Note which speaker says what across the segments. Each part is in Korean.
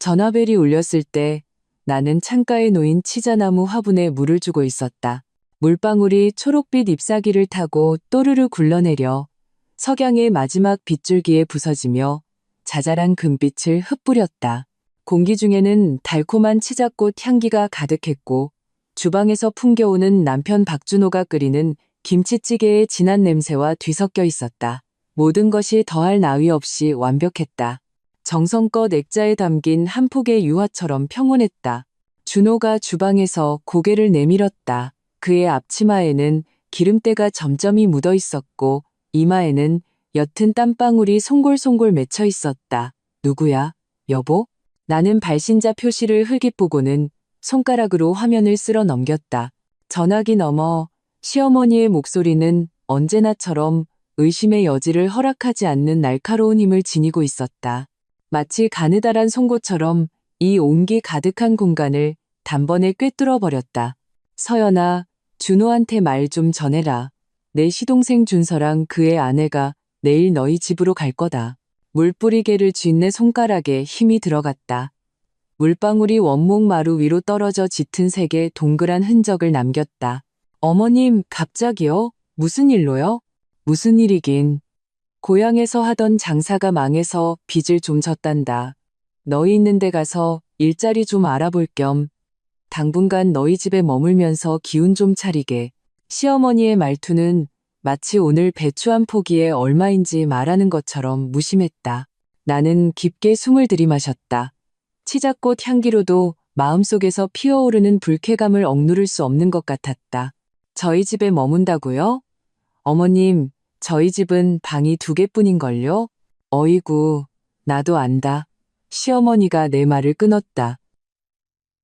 Speaker 1: 전화벨이 울렸을 때 나는 창가에 놓인 치자나무 화분에 물을 주고 있었다. 물방울이 초록빛 잎사귀를 타고 또르르 굴러내려 석양의 마지막 빗줄기에 부서지며 자잘한 금빛을 흩뿌렸다. 공기 중에는 달콤한 치자꽃 향기가 가득했고 주방에서 풍겨오는 남편 박준호가 끓이는 김치찌개의 진한 냄새와 뒤섞여 있었다. 모든 것이 더할 나위 없이 완벽했다. 정성껏 액자에 담긴 한 폭의 유화처럼 평온했다. 준호가 주방에서 고개를 내밀었다. 그의 앞치마에는 기름때가 점점이 묻어 있었고 이마에는 옅은 땀방울이 송골송골 맺혀 있었다. 누구야, 여보? 나는 발신자 표시를 흘깃보고는 손가락으로 화면을 쓸어 넘겼다. 전화기 너머 시어머니의 목소리는 언제나처럼 의심의 여지를 허락하지 않는 날카로운 힘을 지니고 있었다. 마치 가느다란 송곳처럼 이 온기 가득한 공간을 단번에 꿰뚫어 버렸다. 서연아, 준호한테 말 좀 전해라. 내 시동생 준서랑 그의 아내가 내일 너희 집으로 갈 거다. 물뿌리개를 쥔 내 손가락에 힘이 들어갔다. 물방울이 원목 마루 위로 떨어져 짙은 색의 동그란 흔적을 남겼다. 어머님, 갑자기요? 무슨 일로요? 무슨 일이긴. 고향에서 하던 장사가 망해서 빚을 좀 졌단다. 너희 있는 데 가서 일자리 좀 알아볼 겸 당분간 너희 집에 머물면서 기운 좀 차리게. 시어머니의 말투는 마치 오늘 배추 한 포기에 얼마인지 말하는 것처럼 무심했다. 나는 깊게 숨을 들이마셨다. 치자꽃 향기로도 마음속에서 피어오르는 불쾌감을 억누를 수 없는 것 같았다. 저희 집에 머문다고요? 어머님, 저희 집은 방이 2개뿐인걸요? 어이구, 나도 안다. 시어머니가 내 말을 끊었다.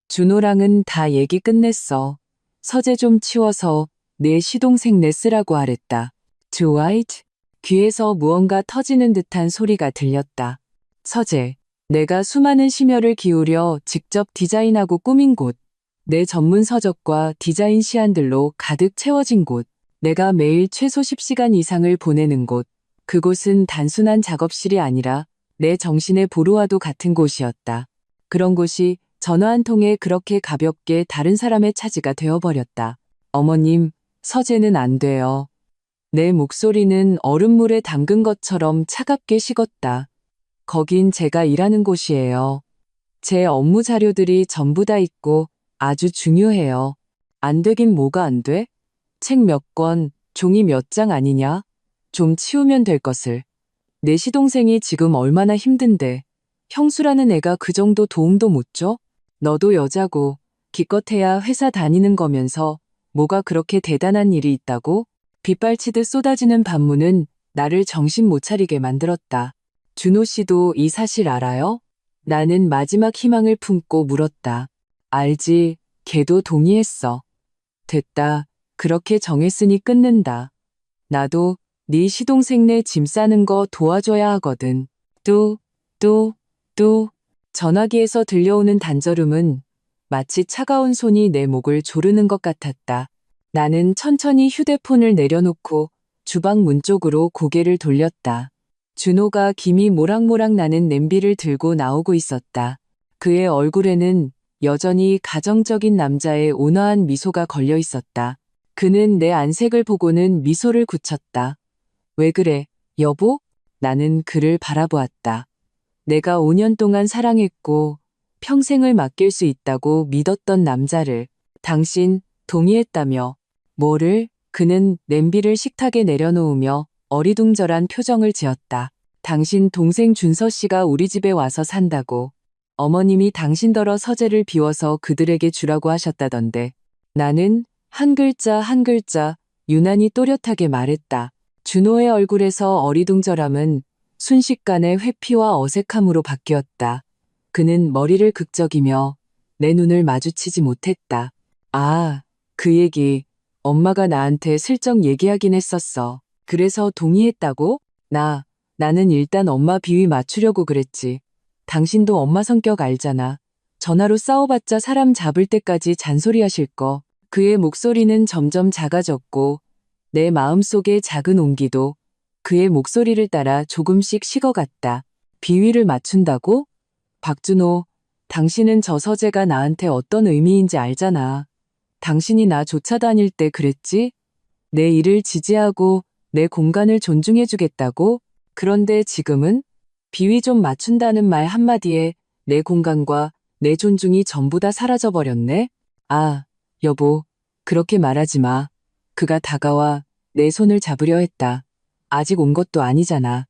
Speaker 1: 준호랑은 다 얘기 끝냈어. 서재 좀 치워서 내 시동생 내 쓰라고 하랬다. Dwight? 귀에서 무언가 터지는 듯한 소리가 들렸다. 서재. 내가 수많은 심혈을 기울여 직접 디자인하고 꾸민 곳. 내 전문 서적과 디자인 시안들로 가득 채워진 곳. 내가 매일 최소 10시간 이상을 보내는 곳. 그곳은 단순한 작업실이 아니라 내 정신의 보루와도 같은 곳이었다. 그런 곳이 전화 한 통에 그렇게 가볍게 다른 사람의 차지가 되어버렸다. 어머님, 서재는 안 돼요. 내 목소리는 얼음물에 담근 것처럼 차갑게 식었다. 거긴 제가 일하는 곳이에요. 제 업무 자료들이 전부 다 있고 아주 중요해요. 안 되긴 뭐가 안 돼? 책 몇 권, 종이 몇 장 아니냐? 좀 치우면 될 것을. 내 시동생이 지금 얼마나 힘든데. 형수라는 애가 그 정도 도움도 못 줘? 너도 여자고 기껏해야 회사 다니는 거면서 뭐가 그렇게 대단한 일이 있다고? 빗발치듯 쏟아지는 반문은 나를 정신 못 차리게 만들었다. 준호 씨도 이 사실 알아요? 나는 마지막 희망을 품고 물었다. 알지, 걔도 동의했어. 됐다. 그렇게 정했으니 끊는다. 나도 네 시동생네 짐 싸는 거 도와줘야 하거든. 또. 전화기에서 들려오는 단절음은 마치 차가운 손이 내 목을 조르는 것 같았다. 나는 천천히 휴대폰을 내려놓고 주방 문 쪽으로 고개를 돌렸다. 준호가 김이 모락모락 나는 냄비를 들고 나오고 있었다. 그의 얼굴에는 여전히 가정적인 남자의 온화한 미소가 걸려 있었다. 그는 내 안색을 보고는 미소를 굳혔다. 왜 그래, 여보? 나는 그를 바라보았다. 내가 5년 동안 사랑했고 평생을 맡길 수 있다고 믿었던 남자를. 당신 동의했다며. 뭐를? 그는 냄비를 식탁에 내려놓으며 어리둥절한 표정을 지었다. 당신 동생 준서 씨가 우리 집에 와서 산다고. 어머님이 당신더러 서재를 비워서 그들에게 주라고 하셨다던데. 나는 한 글자 한 글자 유난히 또렷하게 말했다. 준호의 얼굴에서 어리둥절함은 순식간에 회피와 어색함으로 바뀌었다. 그는 머리를 극적이며 내 눈을 마주치지 못했다. 아, 그 얘기 엄마가 나한테 슬쩍 얘기하긴 했었어. 그래서 동의했다고? 나는 일단 엄마 비위 맞추려고 그랬지. 당신도 엄마 성격 알잖아. 전화로 싸워봤자 사람 잡을 때까지 잔소리하실 거. 그의 목소리는 점점 작아졌고 내 마음속의 작은 온기도 그의 목소리를 따라 조금씩 식어갔다. 비위를 맞춘다고? 박준호, 당신은 저 서재가 나한테 어떤 의미인지 알잖아. 당신이 나 쫓아다닐 때 그랬지? 내 일을 지지하고 내 공간을 존중해주겠다고? 그런데 지금은? 비위 좀 맞춘다는 말 한마디에 내 공간과 내 존중이 전부 다 사라져버렸네? 아, 여보, 그렇게 말하지 마. 그가 다가와 내 손을 잡으려 했다. 아직 온 것도 아니잖아.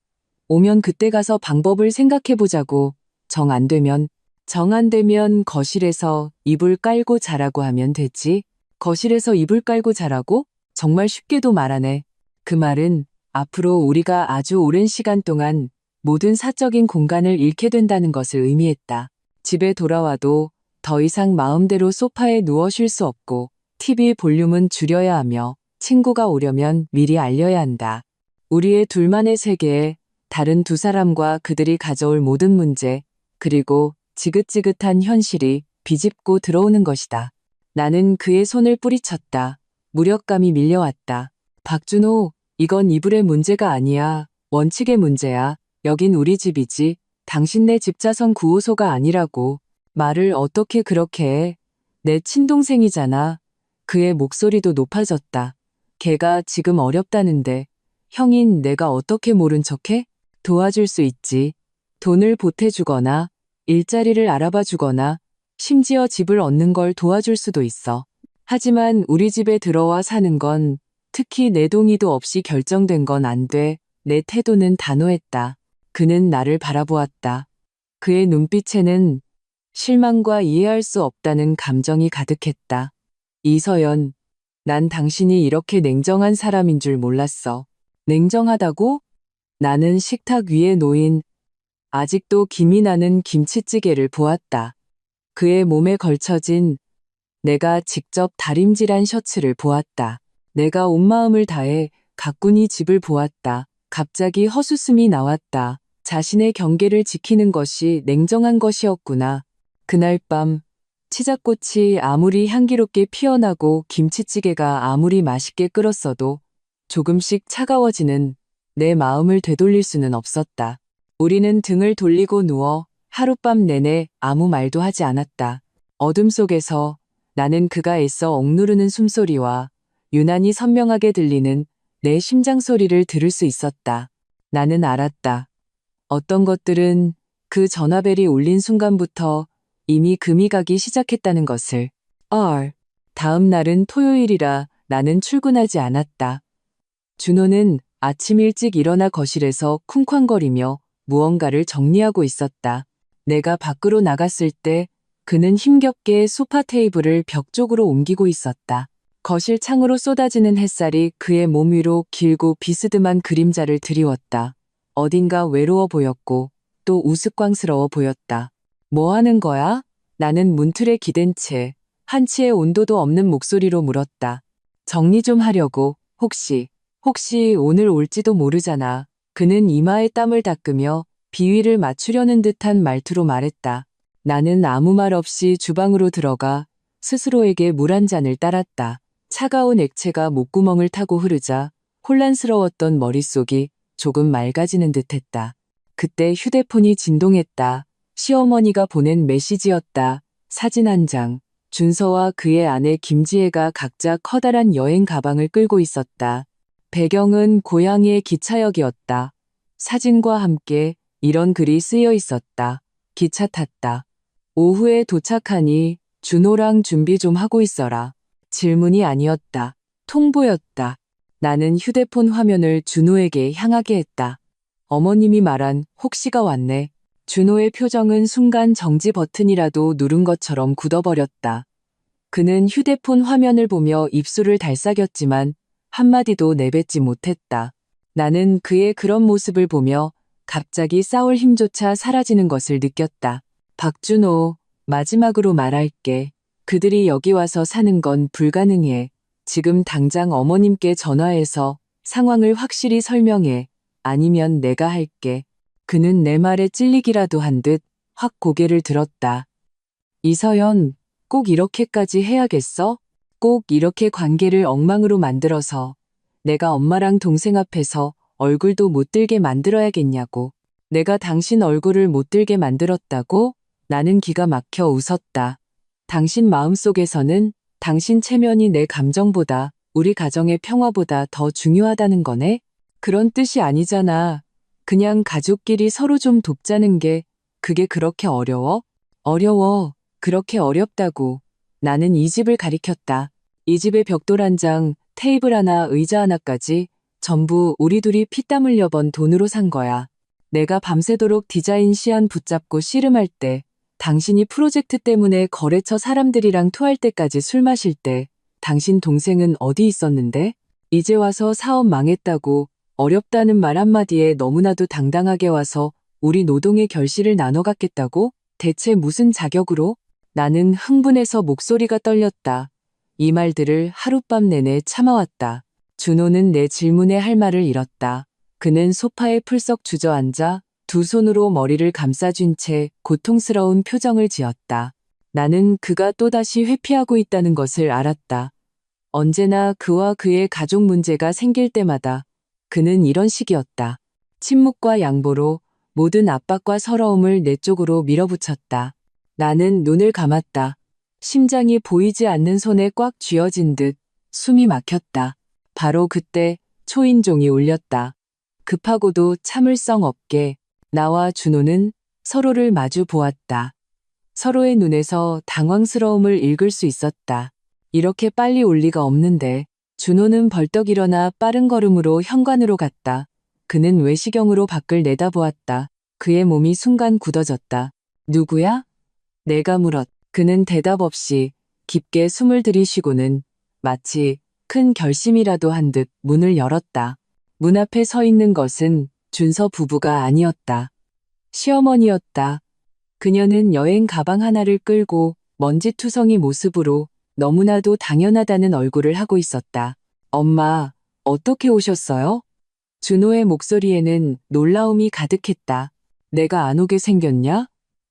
Speaker 1: 오면 그때 가서 방법을 생각해보자고. 정 안 되면 거실에서 이불 깔고 자라고 하면 되지. 거실에서 이불 깔고 자라고? 정말 쉽게도 말하네. 그 말은 앞으로 우리가 아주 오랜 시간 동안 모든 사적인 공간을 잃게 된다는 것을 의미했다. 집에 돌아와도 더 이상 마음대로 소파에 누워 쉴 수 없고 TV 볼륨은 줄여야 하며 친구가 오려면 미리 알려야 한다. 우리의 둘만의 세계에 다른 두 사람과 그들이 가져올 모든 문제, 그리고 지긋지긋한 현실이 비집고 들어오는 것이다. 나는 그의 손을 뿌리쳤다. 무력감이 밀려왔다. 박준호, 이건 이불의 문제가 아니야. 원칙의 문제야. 여긴 우리 집이지. 당신네 집자선 9호소가 아니라고. 말을 어떻게 그렇게 해. 내 친동생이잖아. 그의 목소리도 높아졌다. 걔가 지금 어렵다는데 형인 내가 어떻게 모른 척해? 도와줄 수 있지. 돈을 보태주거나 일자리를 알아봐 주거나 심지어 집을 얻는 걸 도와줄 수도 있어. 하지만 우리 집에 들어와 사는 건, 특히 내 동의도 없이 결정된 건 안 돼. 내 태도는 단호했다. 그는 나를 바라보았다. 그의 눈빛에는 실망과 이해할 수 없다는 감정이 가득했다. 이서연, 난 당신이 이렇게 냉정한 사람인 줄 몰랐어. 냉정하다고? 나는 식탁 위에 놓인 아직도 김이 나는 김치찌개를 보았다. 그의 몸에 걸쳐진 내가 직접 다림질한 셔츠를 보았다. 내가 온 마음을 다해 가꾼 집을 보았다. 갑자기 헛웃음이 나왔다. 자신의 경계를 지키는 것이 냉정한 것이었구나. 그날 밤 치자꽃이 아무리 향기롭게 피어나고 김치찌개가 아무리 맛있게 끓었어도 조금씩 차가워지는 내 마음을 되돌릴 수는 없었다. 우리는 등을 돌리고 누워 하룻밤 내내 아무 말도 하지 않았다. 어둠 속에서 나는 그가 애써 억누르는 숨소리와 유난히 선명하게 들리는 내 심장 소리를 들을 수 있었다. 나는 알았다. 어떤 것들은 그 전화벨이 울린 순간부터 이미 금이 가기 시작했다는 것을. 다음 날은 토요일이라 나는 출근하지 않았다. 준호는 아침 일찍 일어나 거실에서 쿵쾅거리며 무언가를 정리하고 있었다. 내가 밖으로 나갔을 때 그는 힘겹게 소파 테이블을 벽 쪽으로 옮기고 있었다. 거실 창으로 쏟아지는 햇살이 그의 몸 위로 길고 비스듬한 그림자를 드리웠다. 어딘가 외로워 보였고 또 우스꽝스러워 보였다. 뭐 하는 거야? 나는 문틀에 기댄 채 한치의 온도도 없는 목소리로 물었다. 정리 좀 하려고. 혹시 오늘 올지도 모르잖아. 그는 이마에 땀을 닦으며 비위를 맞추려는 듯한 말투로 말했다. 나는 아무 말 없이 주방으로 들어가 스스로에게 물 한 잔을 따랐다. 차가운 액체가 목구멍을 타고 흐르자 혼란스러웠던 머릿속이 조금 맑아지는 듯했다. 그때 휴대폰이 진동했다. 시어머니가 보낸 메시지였다. 사진 한 장. 준서와 그의 아내 김지혜가 각자 커다란 여행 가방을 끌고 있었다. 배경은 고향의 기차역이었다. 사진과 함께 이런 글이 쓰여 있었다. 기차 탔다. 오후에 도착하니 준호랑 준비 좀 하고 있어라. 질문이 아니었다. 통보였다. 나는 휴대폰 화면을 준호에게 향하게 했다. 어머님이 말한 혹시가 왔네. 준호의 표정은 순간 정지 버튼이라도 누른 것처럼 굳어버렸다. 그는 휴대폰 화면을 보며 입술을 달싹였지만 한마디도 내뱉지 못했다. 나는 그의 그런 모습을 보며 갑자기 싸울 힘조차 사라지는 것을 느꼈다. 박준호, 마지막으로 말할게. 그들이 여기 와서 사는 건 불가능해. 지금 당장 어머님께 전화해서 상황을 확실히 설명해. 아니면 내가 할게. 그는 내 말에 찔리기라도 한 듯 확 고개를 들었다. 이서연, 꼭 이렇게까지 해야겠어? 꼭 이렇게 관계를 엉망으로 만들어서 내가 엄마랑 동생 앞에서 얼굴도 못 들게 만들어야겠냐고. 내가 당신 얼굴을 못 들게 만들었다고? 나는 기가 막혀 웃었다. 당신 마음속에서는 당신 체면이 내 감정보다, 우리 가정의 평화보다 더 중요하다는 거네? 그런 뜻이 아니잖아. 그냥 가족끼리 서로 좀 돕자는 게, 그게 그렇게 어려워? 어려워. 그렇게 어렵다고. 나는 이 집을 가리켰다. 이 집의 벽돌 한 장, 테이블 하나, 의자 하나까지 전부 우리 둘이 피땀 흘려 번 돈으로 산 거야. 내가 밤새도록 디자인 시안 붙잡고 씨름할 때, 당신이 프로젝트 때문에 거래처 사람들이랑 토할 때까지 술 마실 때, 당신 동생은 어디 있었는데? 이제 와서 사업 망했다고, 어렵다는 말 한마디에 너무나도 당당하게 와서 우리 노동의 결실을 나눠 갖겠다고? 대체 무슨 자격으로? 나는 흥분해서 목소리가 떨렸다. 이 말들을 하룻밤 내내 참아왔다. 준호는 내 질문에 할 말을 잃었다. 그는 소파에 풀썩 주저앉아 두 손으로 머리를 감싸쥔 채 고통스러운 표정을 지었다. 나는 그가 또다시 회피하고 있다는 것을 알았다. 언제나 그와 그의 가족 문제가 생길 때마다 그는 이런 식이었다. 침묵과 양보로 모든 압박과 서러움을 내 쪽으로 밀어붙였다. 나는 눈을 감았다. 심장이 보이지 않는 손에 꽉 쥐어진 듯 숨이 막혔다. 바로 그때 초인종이 울렸다. 급하고도 참을성 없게 나와 준호는 서로를 마주 보았다. 서로의 눈에서 당황스러움을 읽을 수 있었다. 이렇게 빨리 올 리가 없는데. 준호는 벌떡 일어나 빠른 걸음으로 현관으로 갔다. 그는 외시경으로 밖을 내다보았다. 그의 몸이 순간 굳어졌다. 누구야? 내가 물었. 그는 대답 없이 깊게 숨을 들이쉬고는 마치 큰 결심이라도 한 듯 문을 열었다. 문 앞에 서 있는 것은 준서 부부가 아니었다. 시어머니였다. 그녀는 여행 가방 하나를 끌고 먼지투성이 모습으로 너무나도 당연하다는 얼굴을 하고 있었다. 엄마, 어떻게 오셨어요? 준호의 목소리에는 놀라움이 가득했다. 내가 안 오게 생겼냐?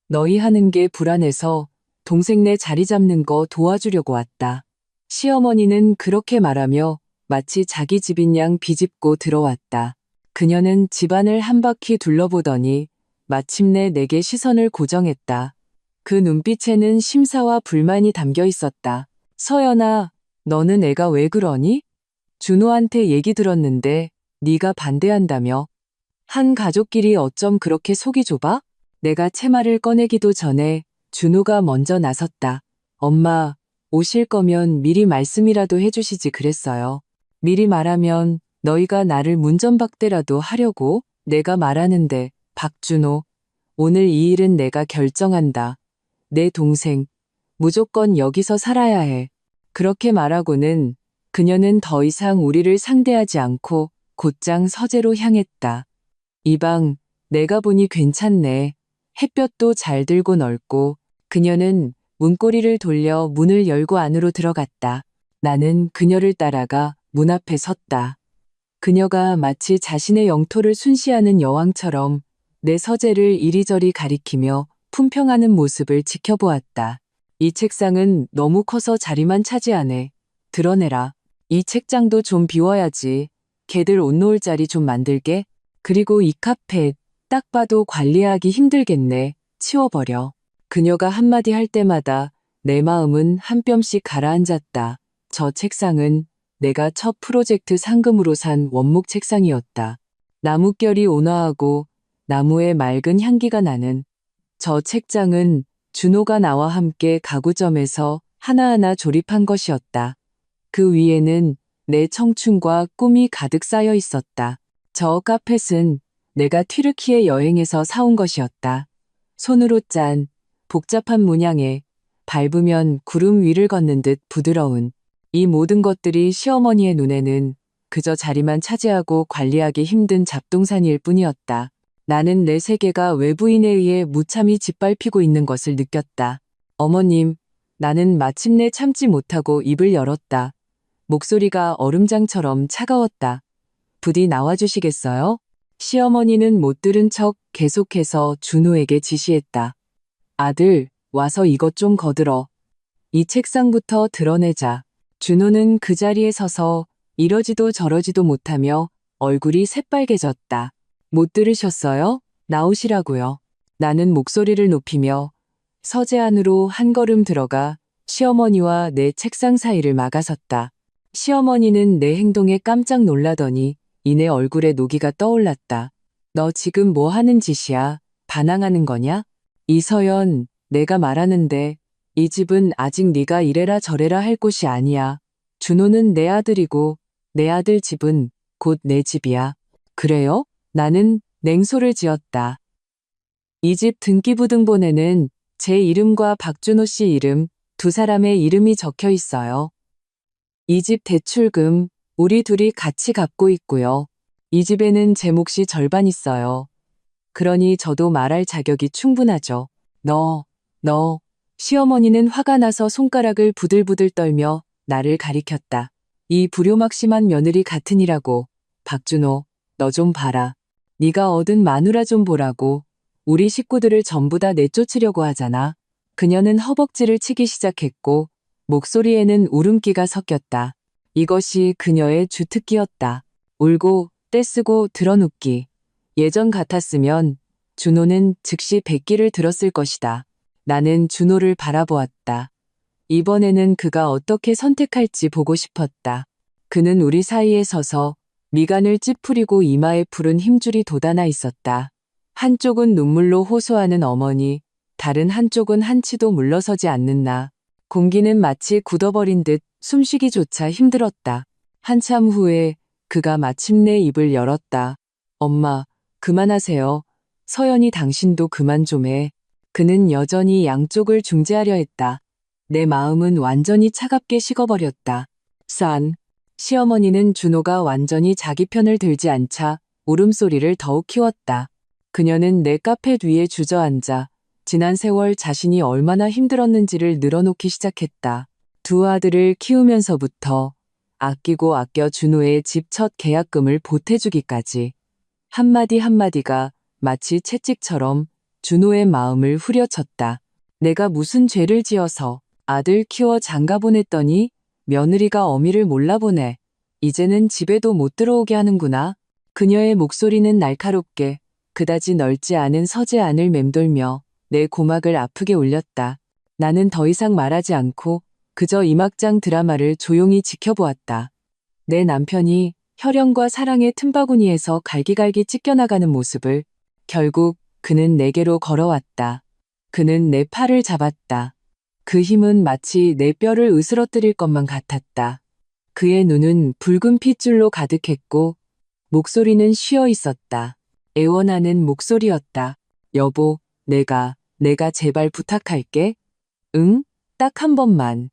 Speaker 1: 너희 하는 게 불안해서 동생네 자리 잡는 거 도와주려고 왔다. 시어머니는 그렇게 말하며 마치 자기 집인 양 비집고 들어왔다. 그녀는 집안을 한 바퀴 둘러보더니 마침내 내게 시선을 고정했다. 그 눈빛에는 심사와 불만이 담겨 있었다. 서연아, 너는 애가 왜 그러니? 준호한테 얘기 들었는데 네가 반대한다며. 한 가족끼리 어쩜 그렇게 속이 좁아? 내가 채말을 꺼내기도 전에 준호가 먼저 나섰다. 엄마, 오실 거면 미리 말씀이라도 해주시지 그랬어요. 미리 말하면 너희가 나를 문전박대라도 하려고. 내가 말하는데. 박준호, 오늘 이 일은 내가 결정한다. 내 동생, 무조건 여기서 살아야 해. 그렇게 말하고는 그녀는 더 이상 우리를 상대하지 않고 곧장 서재로 향했다. 이 방, 내가 보니 괜찮네. 햇볕도 잘 들고 넓고. 그녀는 문고리를 돌려 문을 열고 안으로 들어갔다. 나는 그녀를 따라가 문 앞에 섰다. 그녀가 마치 자신의 영토를 순시하는 여왕처럼 내 서재를 이리저리 가리키며 품평하는 모습을 지켜보았다. 이 책상은 너무 커서 자리만 차지하네. 드러내라. 이 책장도 좀 비워야지. 걔들 옷 놓을 자리 좀 만들게. 그리고 이 카펫, 딱 봐도 관리하기 힘들겠네. 치워버려. 그녀가 한마디 할 때마다 내 마음은 한 뼘씩 가라앉았다. 저 책상은 내가 첫 프로젝트 상금으로 산 원목 책상이었다. 나뭇결이 온화하고 나무의 맑은 향기가 나는 저 책장은 준호가 나와 함께 가구점에서 하나하나 조립한 것이었다. 그 위에는 내 청춘과 꿈이 가득 쌓여 있었다. 저 카펫은 내가 튀르키예 여행에서 사온 것이었다. 손으로 짠 복잡한 문양에 밟으면 구름 위를 걷는 듯 부드러운 이 모든 것들이 시어머니의 눈에는 그저 자리만 차지하고 관리하기 힘든 잡동사니일 뿐이었다. 나는 내 세계가 외부인에 의해 무참히 짓밟히고 있는 것을 느꼈다. 어머님, 나는 마침내 참지 못하고 입을 열었다. 목소리가 얼음장처럼 차가웠다. 부디 나와주시겠어요? 시어머니는 못 들은 척 계속해서 준호에게 지시했다. 아들, 와서 이것 좀 거들어. 이 책상부터 드러내자. 준호는 그 자리에 서서 이러지도 저러지도 못하며 얼굴이 새빨개졌다. 못 들으셨어요? 나오시라고요. 나는 목소리를 높이며 서재 안으로 한 걸음 들어가 시어머니와 내 책상 사이를 막아섰다. 시어머니는 내 행동에 깜짝 놀라더니 이내 얼굴에 노기가 떠올랐다. 너 지금 뭐 하는 짓이야? 반항하는 거냐? 이서연, 내가 말하는데 이 집은 아직 네가 이래라 저래라 할 곳이 아니야. 준호는 내 아들이고 내 아들 집은 곧 내 집이야. 그래요? 나는 냉소를 지었다. 이 집 등기부등본에는 제 이름과 박준호 씨 이름, 두 사람의 이름이 적혀 있어요. 이 집 대출금 우리 둘이 같이 갚고 있고요. 이 집에는 제 몫이 절반 있어요. 그러니 저도 말할 자격이 충분하죠. 너. 시어머니는 화가 나서 손가락을 부들부들 떨며 나를 가리켰다. 이 불효막심한 며느리 같으니라고. 박준호, 너 좀 봐라. 네가 얻은 마누라 좀 보라고. 우리 식구들을 전부 다 내쫓으려고 하잖아. 그녀는 허벅지를 치기 시작했고 목소리에는 울음기가 섞였다. 이것이 그녀의 주특기였다. 울고 떼쓰고 드러눕기. 예전 같았으면 준호는 즉시 백기를 들었을 것이다. 나는 준호를 바라보았다. 이번에는 그가 어떻게 선택할지 보고 싶었다. 그는 우리 사이에 서서 미간을 찌푸리고 이마에 푸른 힘줄이 돋아나 있었다. 한쪽은 눈물로 호소하는 어머니, 다른 한쪽은 한치도 물러서지 않는 나. 공기는 마치 굳어버린 듯 숨쉬기조차 힘들었다. 한참 후에 그가 마침내 입을 열었다. 엄마, 그만하세요. 서연이 당신도 그만 좀 해. 그는 여전히 양쪽을 중재하려 했다. 내 마음은 완전히 차갑게 식어버렸다. 시어머니는 준호가 완전히 자기 편을 들지 않자 울음소리를 더욱 키웠다. 그녀는 내 카펫 위에 주저앉아 지난 세월 자신이 얼마나 힘들었는지를 늘어놓기 시작했다. 두 아들을 키우면서부터 아끼고 아껴 준호의 집 첫 계약금을 보태주기까지 한마디 한마디가 마치 채찍처럼 준호의 마음을 후려쳤다. 내가 무슨 죄를 지어서 아들 키워 장가보냈더니 며느리가 어미를 몰라보네. 이제는 집에도 못 들어오게 하는구나. 그녀의 목소리는 날카롭게 그다지 넓지 않은 서재 안을 맴돌며 내 고막을 아프게 울렸다. 나는 더 이상 말하지 않고 그저 이 막장 드라마를 조용히 지켜보았다. 내 남편이 혈연과 사랑의 틈바구니에서 갈기갈기 찢겨나가는 모습을. 결국 그는 내게로 걸어왔다. 그는 내 팔을 잡았다. 그 힘은 마치 내 뼈를 으스러뜨릴 것만 같았다. 그의 눈은 붉은 핏줄로 가득했고 목소리는 쉬어 있었다. 애원하는 목소리였다. 여보, 내가 제발 부탁할게. 응? 딱 한 번만.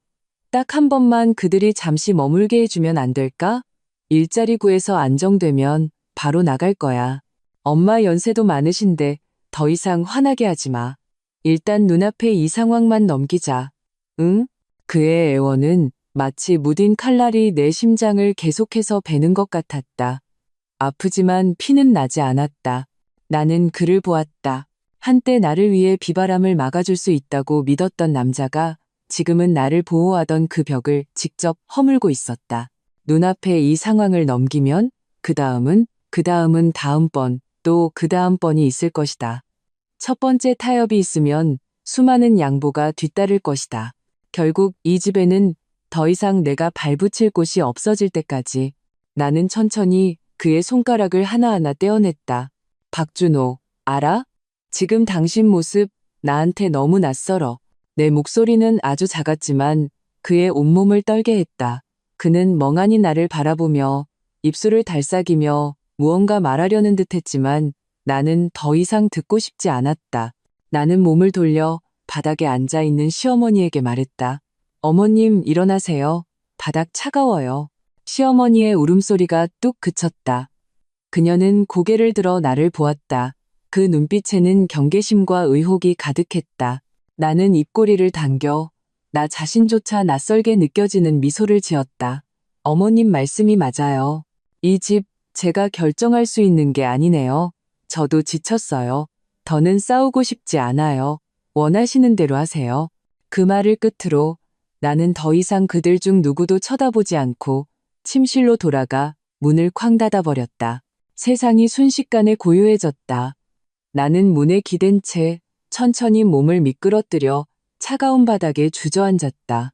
Speaker 1: 딱 한 번만 그들이 잠시 머물게 해주면 안 될까? 일자리 구해서 안정되면 바로 나갈 거야. 엄마 연세도 많으신데 더 이상 화나게 하지 마. 일단 눈앞에 이 상황만 넘기자. 응? 그의 애원은 마치 무딘 칼날이 내 심장을 계속해서 베는 것 같았다. 아프지만 피는 나지 않았다. 나는 그를 보았다. 한때 나를 위해 비바람을 막아줄 수 있다고 믿었던 남자가 지금은 나를 보호하던 그 벽을 직접 허물고 있었다. 눈앞에 이 상황을 넘기면 그 다음은 다음번, 또 그 다음번이 있을 것이다. 첫 번째 타협이 있으면 수많은 양보가 뒤따를 것이다. 결국 이 집에는 더 이상 내가 발붙일 곳이 없어질 때까지 나는 천천히 그의 손가락을 하나하나 떼어냈다. 박준호, 알아? 지금 당신 모습 나한테 너무 낯설어. 내 목소리는 아주 작았지만 그의 온몸을 떨게 했다. 그는 멍하니 나를 바라보며 입술을 달싹이며 무언가 말하려는 듯 했지만 나는 더 이상 듣고 싶지 않았다. 나는 몸을 돌려 바닥에 앉아있는 시어머니에게 말했다. 어머님, 일어나세요. 바닥 차가워요. 시어머니의 울음소리가 뚝 그쳤다. 그녀는 고개를 들어 나를 보았다. 그 눈빛에는 경계심과 의혹이 가득했다. 나는 입꼬리를 당겨 나 자신조차 낯설게 느껴지는 미소를 지었다. 어머님 말씀이 맞아요. 이 집 제가 결정할 수 있는 게 아니네요. 저도 지쳤어요. 더는 싸우고 싶지 않아요. 원하시는 대로 하세요. 그 말을 끝으로 나는 더 이상 그들 중 누구도 쳐다보지 않고 침실로 돌아가 문을 쾅 닫아버렸다. 세상이 순식간에 고요해졌다. 나는 문에 기댄 채 천천히 몸을 미끄러뜨려 차가운 바닥에 주저앉았다.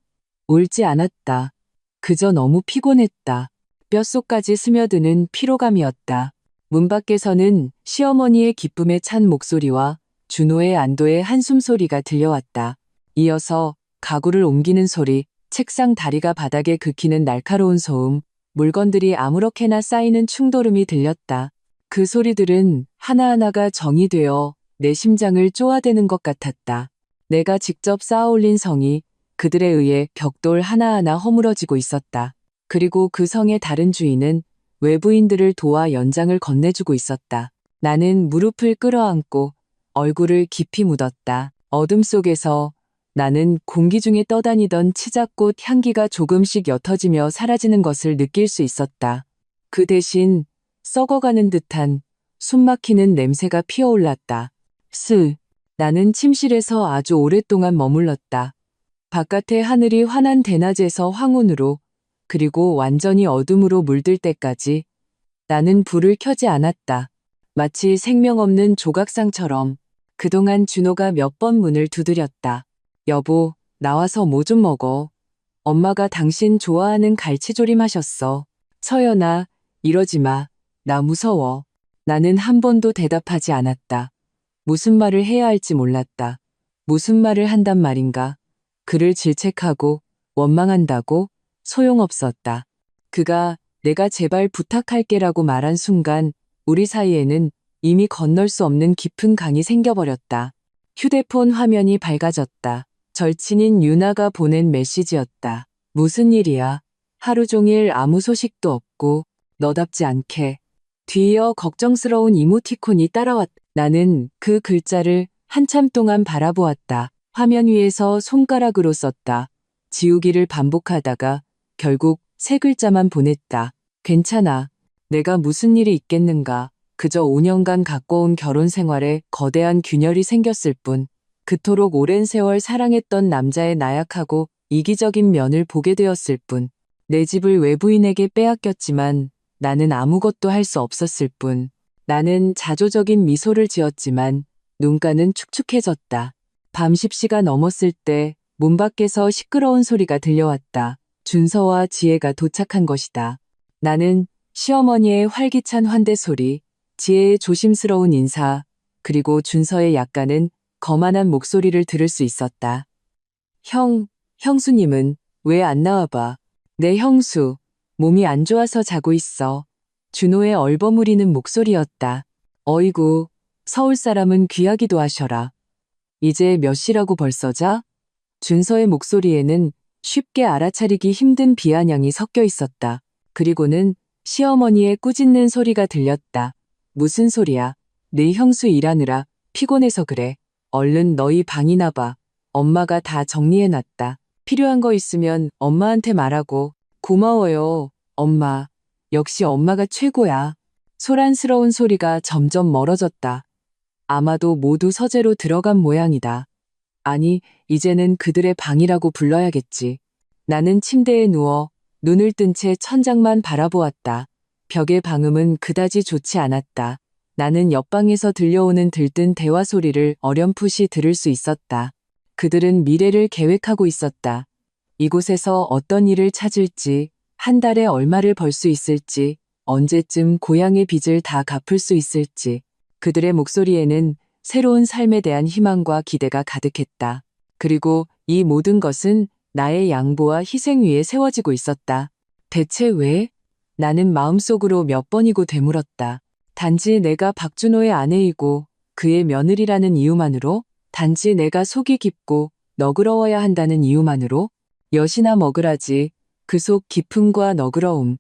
Speaker 1: 울지 않았다. 그저 너무 피곤했다. 뼛속까지 스며드는 피로감이었다. 문 밖에서는 시어머니의 기쁨에 찬 목소리와 준호의 안도의 한숨 소리가 들려왔다. 이어서 가구를 옮기는 소리, 책상 다리가 바닥에 긁히는 날카로운 소음, 물건들이 아무렇게나 쌓이는 충돌음이 들렸다. 그 소리들은 하나하나가 정이되어 내 심장을 쪼아대는 것 같았다. 내가 직접 쌓아올린 성이 그들에 의해 벽돌 하나하나 허물어지고 있었다. 그리고 그 성의 다른 주인은 외부인들을 도와 연장을 건네주고 있었다. 나는 무릎을 끌어안고 얼굴을 깊이 묻었다. 어둠 속에서 나는 공기 중에 떠다니던 치자꽃 향기가 조금씩 옅어지며 사라지는 것을 느낄 수 있었다. 그 대신 썩어가는 듯한 숨막히는 냄새가 피어올랐다. 나는 침실에서 아주 오랫동안 머물렀다. 바깥의 하늘이 환한 대낮에서 황혼으로 그리고 완전히 어둠으로 물들 때까지 나는 불을 켜지 않았다. 마치 생명 없는 조각상처럼 그동안 준호가 몇 번 문을 두드렸다. 여보, 나와서 뭐 좀 먹어. 엄마가 당신 좋아하는 갈치조림 하셨어. 서연아, 이러지 마. 나 무서워. 나는 한 번도 대답하지 않았다. 무슨 말을 해야 할지 몰랐다. 무슨 말을 한단 말인가. 그를 질책하고 원망한다고 소용없었다. 그가 내가 제발 부탁할게라고 말한 순간 우리 사이에는 이미 건널 수 없는 깊은 강이 생겨버렸다. 휴대폰 화면이 밝아졌다. 절친인 유나가 보낸 메시지였다. 무슨 일이야? 하루 종일 아무 소식도 없고 너답지 않게. 뒤이어 걱정스러운 이모티콘이 따라왔다. 나는 그 글자를 한참 동안 바라보았다. 화면 위에서 손가락으로 썼다. 지우기를 반복하다가 결국 세 글자만 보냈다. 괜찮아. 내가 무슨 일이 있겠는가. 그저 5년간 가꿔온 결혼 생활에 거대한 균열이 생겼을 뿐. 그토록 오랜 세월 사랑했던 남자의 나약하고 이기적인 면을 보게 되었을 뿐. 내 집을 외부인에게 빼앗겼지만 나는 아무것도 할 수 없었을 뿐. 나는 자조적인 미소를 지었지만 눈가는 축축해졌다. 밤 10시가 넘었을 때 문 밖에서 시끄러운 소리가 들려왔다. 준서와 지혜가 도착한 것이다. 나는 시어머니의 활기찬 환대 소리, 지혜의 조심스러운 인사, 그리고 준서의 약간은 거만한 목소리를 들을 수 있었다. 형수님은 왜 안 나와봐. 내 형수, 몸이 안 좋아서 자고 있어. 준호의 얼버무리는 목소리였다. 어이구, 서울 사람은 귀하기도 하셔라. 이제 몇 시라고 벌써 자? 준서의 목소리에는 쉽게 알아차리기 힘든 비아냥이 섞여 있었다. 그리고는 시어머니의 꾸짖는 소리가 들렸다. 무슨 소리야? 네 형수 일하느라 피곤해서 그래. 얼른 너희 방이나 봐. 엄마가 다 정리해놨다. 필요한 거 있으면 엄마한테 말하고. 고마워요, 엄마. 역시 엄마가 최고야. 소란스러운 소리가 점점 멀어졌다. 아마도 모두 서재로 들어간 모양이다. 아니, 이제는 그들의 방이라고 불러야겠지. 나는 침대에 누워 눈을 뜬 채 천장만 바라보았다. 벽의 방음은 그다지 좋지 않았다. 나는 옆방에서 들려오는 들뜬 대화 소리를 어렴풋이 들을 수 있었다. 그들은 미래를 계획하고 있었다. 이곳에서 어떤 일을 찾을지, 한 달에 얼마를 벌 수 있을지, 언제쯤 고향의 빚을 다 갚을 수 있을지. 그들의 목소리에는 새로운 삶에 대한 희망과 기대가 가득했다. 그리고 이 모든 것은 나의 양보와 희생 위에 세워지고 있었다. 대체 왜? 나는 마음속으로 몇 번이고 되물었다. 단지 내가 박준호의 아내이고 그의 며느리라는 이유만으로? 단지 내가 속이 깊고 너그러워야 한다는 이유만으로? 여시나 먹으라지. 그 속 깊음과 너그러움.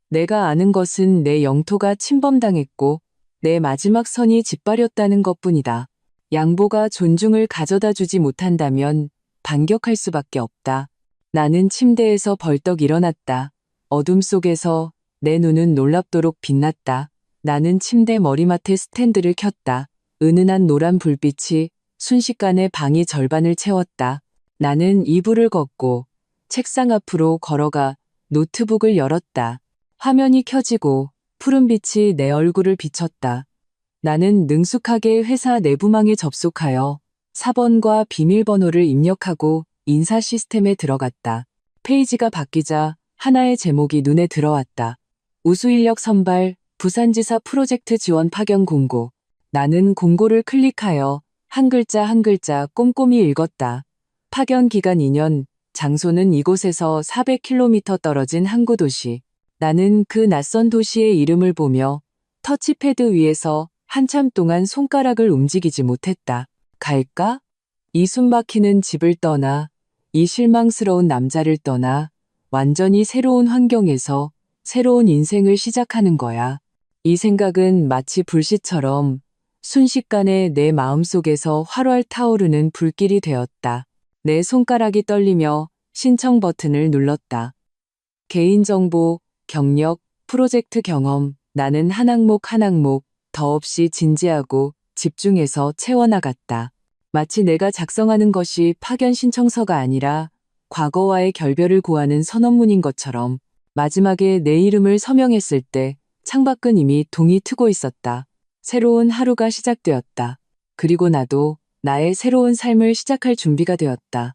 Speaker 1: 내가 아는 것은 내 영토가 침범당했고 내 마지막 선이 짓밟렸다는 것뿐이다. 양보가 존중을 가져다 주지 못한다면 반격할 수밖에 없다. 나는 침대에서 벌떡 일어났다. 어둠 속에서 내 눈은 놀랍도록 빛났다. 나는 침대 머리맡에 스탠드를 켰다. 은은한 노란 불빛이 순식간에 방의 절반을 채웠다. 나는 이불을 걷고 책상 앞으로 걸어가 노트북을 열었다. 화면이 켜지고 푸른빛이 내 얼굴을 비쳤다. 나는 능숙하게 회사 내부망에 접속하여 4번과 비밀번호를 입력하고 인사 시스템에 들어갔다. 페이지가 바뀌자 하나의 제목이 눈에 들어왔다. 우수인력 선발, 부산지사 프로젝트 지원 파견 공고. 나는 공고를 클릭하여 한 글자 한 글자 꼼꼼히 읽었다. 파견 기간 2년, 장소는 이곳에서 400km 떨어진 항구 도시. 나는 그 낯선 도시의 이름을 보며 터치패드 위에서 한참 동안 손가락을 움직이지 못했다. 갈까? 이 숨막히는 집을 떠나, 이 실망스러운 남자를 떠나 완전히 새로운 환경에서 새로운 인생을 시작하는 거야. 이 생각은 마치 불씨처럼 순식간에 내 마음속에서 활활 타오르는 불길이 되었다. 내 손가락이 떨리며 신청 버튼을 눌렀다. 개인정보, 경력, 프로젝트 경험, 나는 한 항목 한 항목 더없이 진지하고 집중해서 채워나갔다. 마치 내가 작성하는 것이 파견 신청서가 아니라 과거와의 결별을 구하는 선언문인 것처럼. 마지막에 내 이름을 서명했을 때 창밖은 이미 동이 트고 있었다. 새로운 하루가 시작되었다. 그리고 나도 나의 새로운 삶을 시작할 준비가 되었다.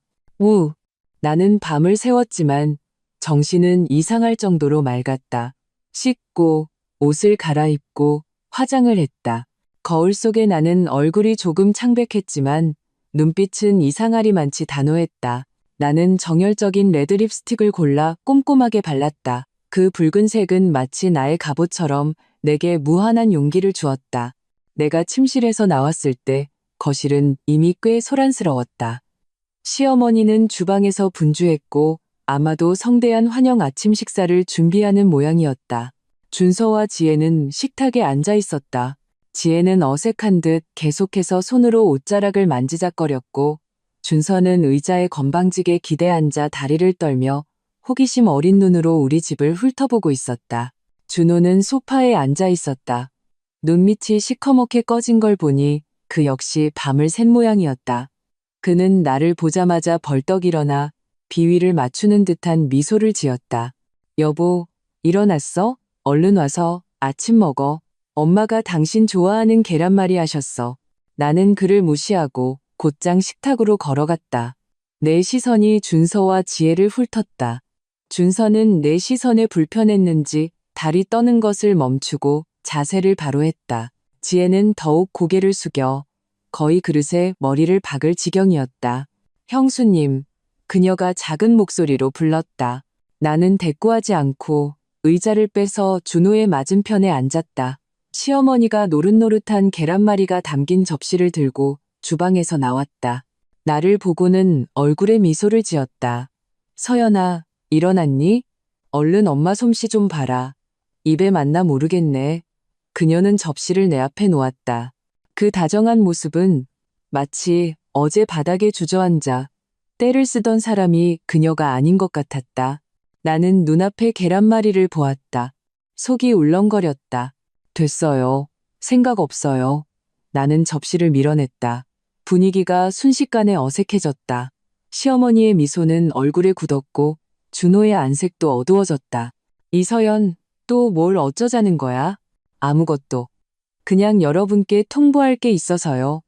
Speaker 1: 나는 밤을 새웠지만 정신은 이상할 정도로 맑았다. 씻고 옷을 갈아입고 화장을 했다. 거울 속에 나는 얼굴이 조금 창백했지만 눈빛은 이상하리만치 단호했다. 나는 정열적인 레드 립스틱을 골라 꼼꼼하게 발랐다. 그 붉은색은 마치 나의 갑옷처럼 내게 무한한 용기를 주었다. 내가 침실에서 나왔을 때 거실은 이미 꽤 소란스러웠다. 시어머니는 주방에서 분주했고 아마도 성대한 환영 아침 식사를 준비하는 모양이었다. 준서와 지혜는 식탁에 앉아 있었다. 지혜는 어색한 듯 계속해서 손으로 옷자락을 만지작거렸고 준서는 의자에 건방지게 기대 앉아 다리를 떨며 호기심 어린 눈으로 우리 집을 훑어보고 있었다. 준호는 소파에 앉아 있었다. 눈밑이 시커멓게 꺼진 걸 보니 그 역시 밤을 샌 모양이었다. 그는 나를 보자마자 벌떡 일어나 비위를 맞추는 듯한 미소를 지었다. 여보, 일어났어? 얼른 와서 아침 먹어. 엄마가 당신 좋아하는 계란말이 하셨어. 나는 그를 무시하고 곧장 식탁으로 걸어갔다. 내 시선이 준서와 지혜를 훑었다. 준서는 내 시선에 불편했는지 다리 떠는 것을 멈추고 자세를 바로 했다. 지혜는 더욱 고개를 숙여 거의 그릇에 머리를 박을 지경이었다. 형수님, 그녀가 작은 목소리로 불렀다. 나는 대꾸하지 않고 의자를 빼서 준호의 맞은편에 앉았다. 시어머니가 노릇노릇한 계란말이가 담긴 접시를 들고 주방에서 나왔다. 나를 보고는 얼굴에 미소를 지었다. 서연아, 일어났니? 얼른 엄마 솜씨 좀 봐라. 입에 맞나 모르겠네. 그녀는 접시를 내 앞에 놓았다. 그 다정한 모습은 마치 어제 바닥에 주저앉아 때를 쓰던 사람이 그녀가 아닌 것 같았다. 나는 눈앞에 계란말이를 보았다. 속이 울렁거렸다. 됐어요. 생각 없어요. 나는 접시를 밀어냈다. 분위기가 순식간에 어색해졌다. 시어머니의 미소는 얼굴에 굳었고 준호의 안색도 어두워졌다. 이서연, 또 뭘 어쩌자는 거야? 아무것도. 그냥 여러분께 통보할 게 있어서요.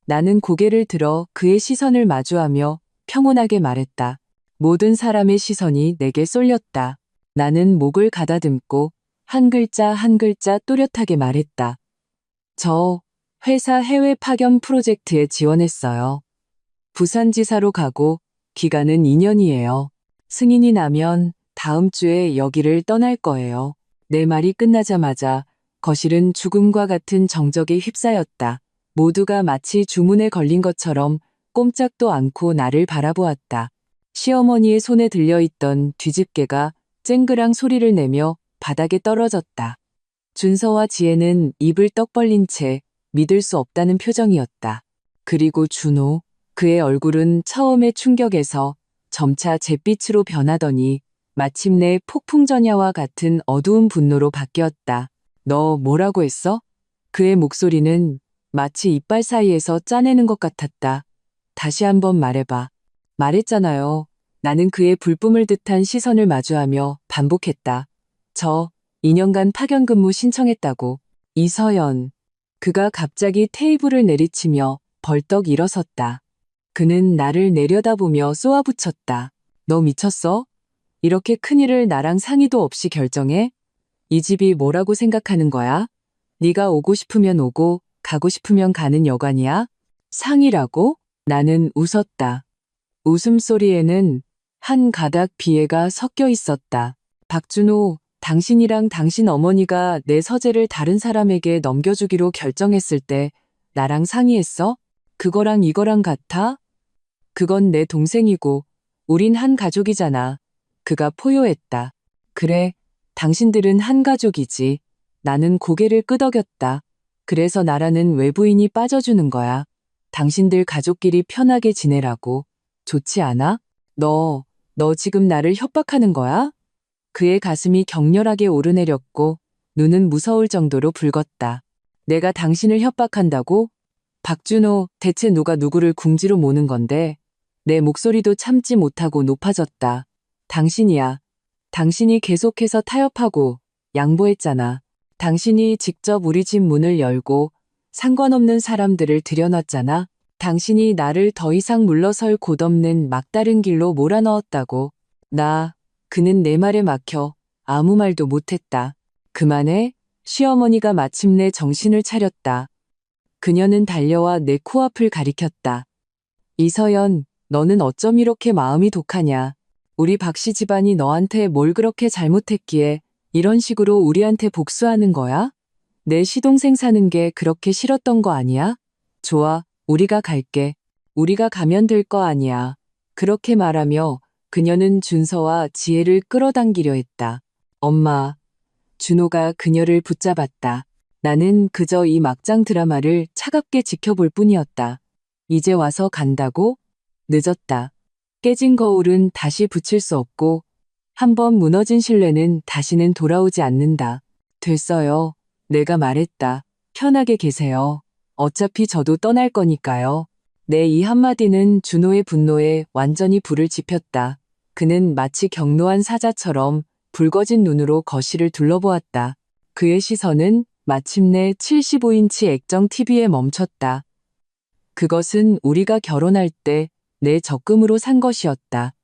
Speaker 1: 나는 고개를 들어 그의 시선을 마주하며 평온하게 말했다. 모든 사람의 시선이 내게 쏠렸다. 나는 목을 가다듬고 한 글자 한 글자 또렷하게 말했다. 저 회사 해외 파견 프로젝트에 지원했어요. 부산지사로 가고 기간은 2년이에요. 승인이 나면 다음 주에 여기를 떠날 거예요. 내 말이 끝나자마자 거실은 죽음과 같은 정적에 휩싸였다. 모두가 마치 주문에 걸린 것처럼 꼼짝도 않고 나를 바라보았다. 시어머니의 손에 들려있던 뒤집개가 쨍그랑 소리를 내며 바닥에 떨어졌다. 준서와 지혜는 입을 떡 벌린 채 믿을 수 없다는 표정이었다. 그리고 준호, 그의 얼굴은 처음의 충격에서 점차 잿빛으로 변하더니 마침내 폭풍전야와 같은 어두운 분노로 바뀌었다. 너 뭐라고 했어? 그의 목소리는 마치 이빨 사이에서 짜내는 것 같았다. 다시 한번 말해봐. 말했잖아요. 나는 그의 불뿜을 듯한 시선을 마주하며 반복했다. 저 2년간 파견 근무 신청했다고. 이서연. 그가 갑자기 테이블을 내리치며 벌떡 일어섰다. 그는 나를 내려다보며 쏘아붙였다. 너 미쳤어? 이렇게 큰일을 나랑 상의도 없이 결정해? 이 집이 뭐라고 생각하는 거야? 네가 오고 싶으면 오고 가고 싶으면 가는 여관이야? 상의라고? 나는 웃었다. 웃음소리에는 한 가닥 비애가 섞여 있었다. 박준호, 당신이랑 당신 어머니가 내 서재를 다른 사람에게 넘겨주기로 결정했을 때 나랑 상의했어? 그거랑 이거랑 같아? 그건 내 동생이고 우린 한 가족이잖아. 그가 포효했다. 그래, 당신들은 한 가족이지. 나는 고개를 끄덕였다. 그래서 나라는 외부인이 빠져주는 거야. 당신들 가족끼리 편하게 지내라고. 좋지 않아? 너 지금 나를 협박하는 거야? 그의 가슴이 격렬하게 오르내렸고 눈은 무서울 정도로 붉었다. 내가 당신을 협박한다고? 박준호, 대체 누가 누구를 궁지로 모는 건데? 내 목소리도 참지 못하고 높아졌다. 당신이야. 당신이 계속해서 타협하고 양보했잖아. 당신이 직접 우리 집 문을 열고 상관없는 사람들을 들여놨잖아. 당신이 나를 더 이상 물러설 곳 없는 막다른 길로 몰아넣었다고. 그는 내 말에 막혀 아무 말도 못했다. 그만해. 시어머니가 마침내 정신을 차렸다. 그녀는 달려와 내 코앞을 가리켰다. 이서연, 너는 어쩜 이렇게 마음이 독하냐. 우리 박씨 집안이 너한테 뭘 그렇게 잘못했기에 이런 식으로 우리한테 복수하는 거야? 내 시동생 사는 게 그렇게 싫었던 거 아니야? 좋아, 우리가 갈게. 우리가 가면 될 거 아니야. 그렇게 말하며 그녀는 준서와 지혜를 끌어당기려 했다. 엄마, 준호가 그녀를 붙잡았다. 나는 그저 이 막장 드라마를 차갑게 지켜볼 뿐이었다. 이제 와서 간다고? 늦었다. 깨진 거울은 다시 붙일 수 없고 한번 무너진 신뢰는 다시는 돌아오지 않는다. 됐어요. 내가 말했다. 편하게 계세요. 어차피 저도 떠날 거니까요. 내 이 한마디는 준호의 분노에 완전히 불을 지폈다. 그는 마치 경노한 사자처럼 붉어진 눈으로 거실을 둘러보았다. 그의 시선은 마침내 75인치 액정 TV에 멈췄다. 그것은 우리가 결혼할 때 내 적금으로 산 것이었다.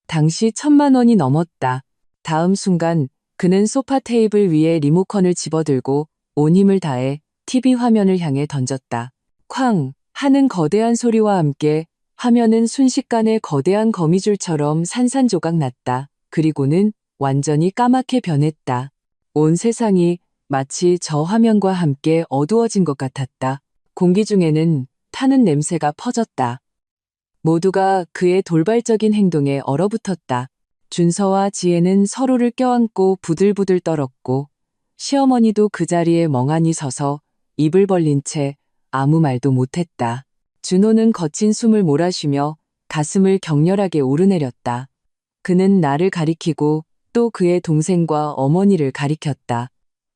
Speaker 1: 당시 1,000만 원이 넘었다. 다음 순간 그는 소파 테이블 위에 리모컨을 집어들고 온 힘을 다해 TV 화면을 향해 던졌다. 쾅 하는 거대한 소리와 함께 화면은 순식간에 거대한 거미줄처럼 산산조각 났다. 그리고는 완전히 까맣게 변했다. 온 세상이 마치 저 화면과 함께 어두워진 것 같았다. 공기 중에는 타는 냄새가 퍼졌다. 모두가 그의 돌발적인 행동에 얼어붙었다. 준서와 지혜는 서로를 껴안고 부들부들 떨었고 시어머니도 그 자리에 멍하니 서서 입을 벌린 채 아무 말도 못했다. 준호는 거친 숨을 몰아쉬며 가슴을 격렬하게 오르내렸다. 그는 나를 가리키고 또 그의 동생과 어머니를 가리켰다.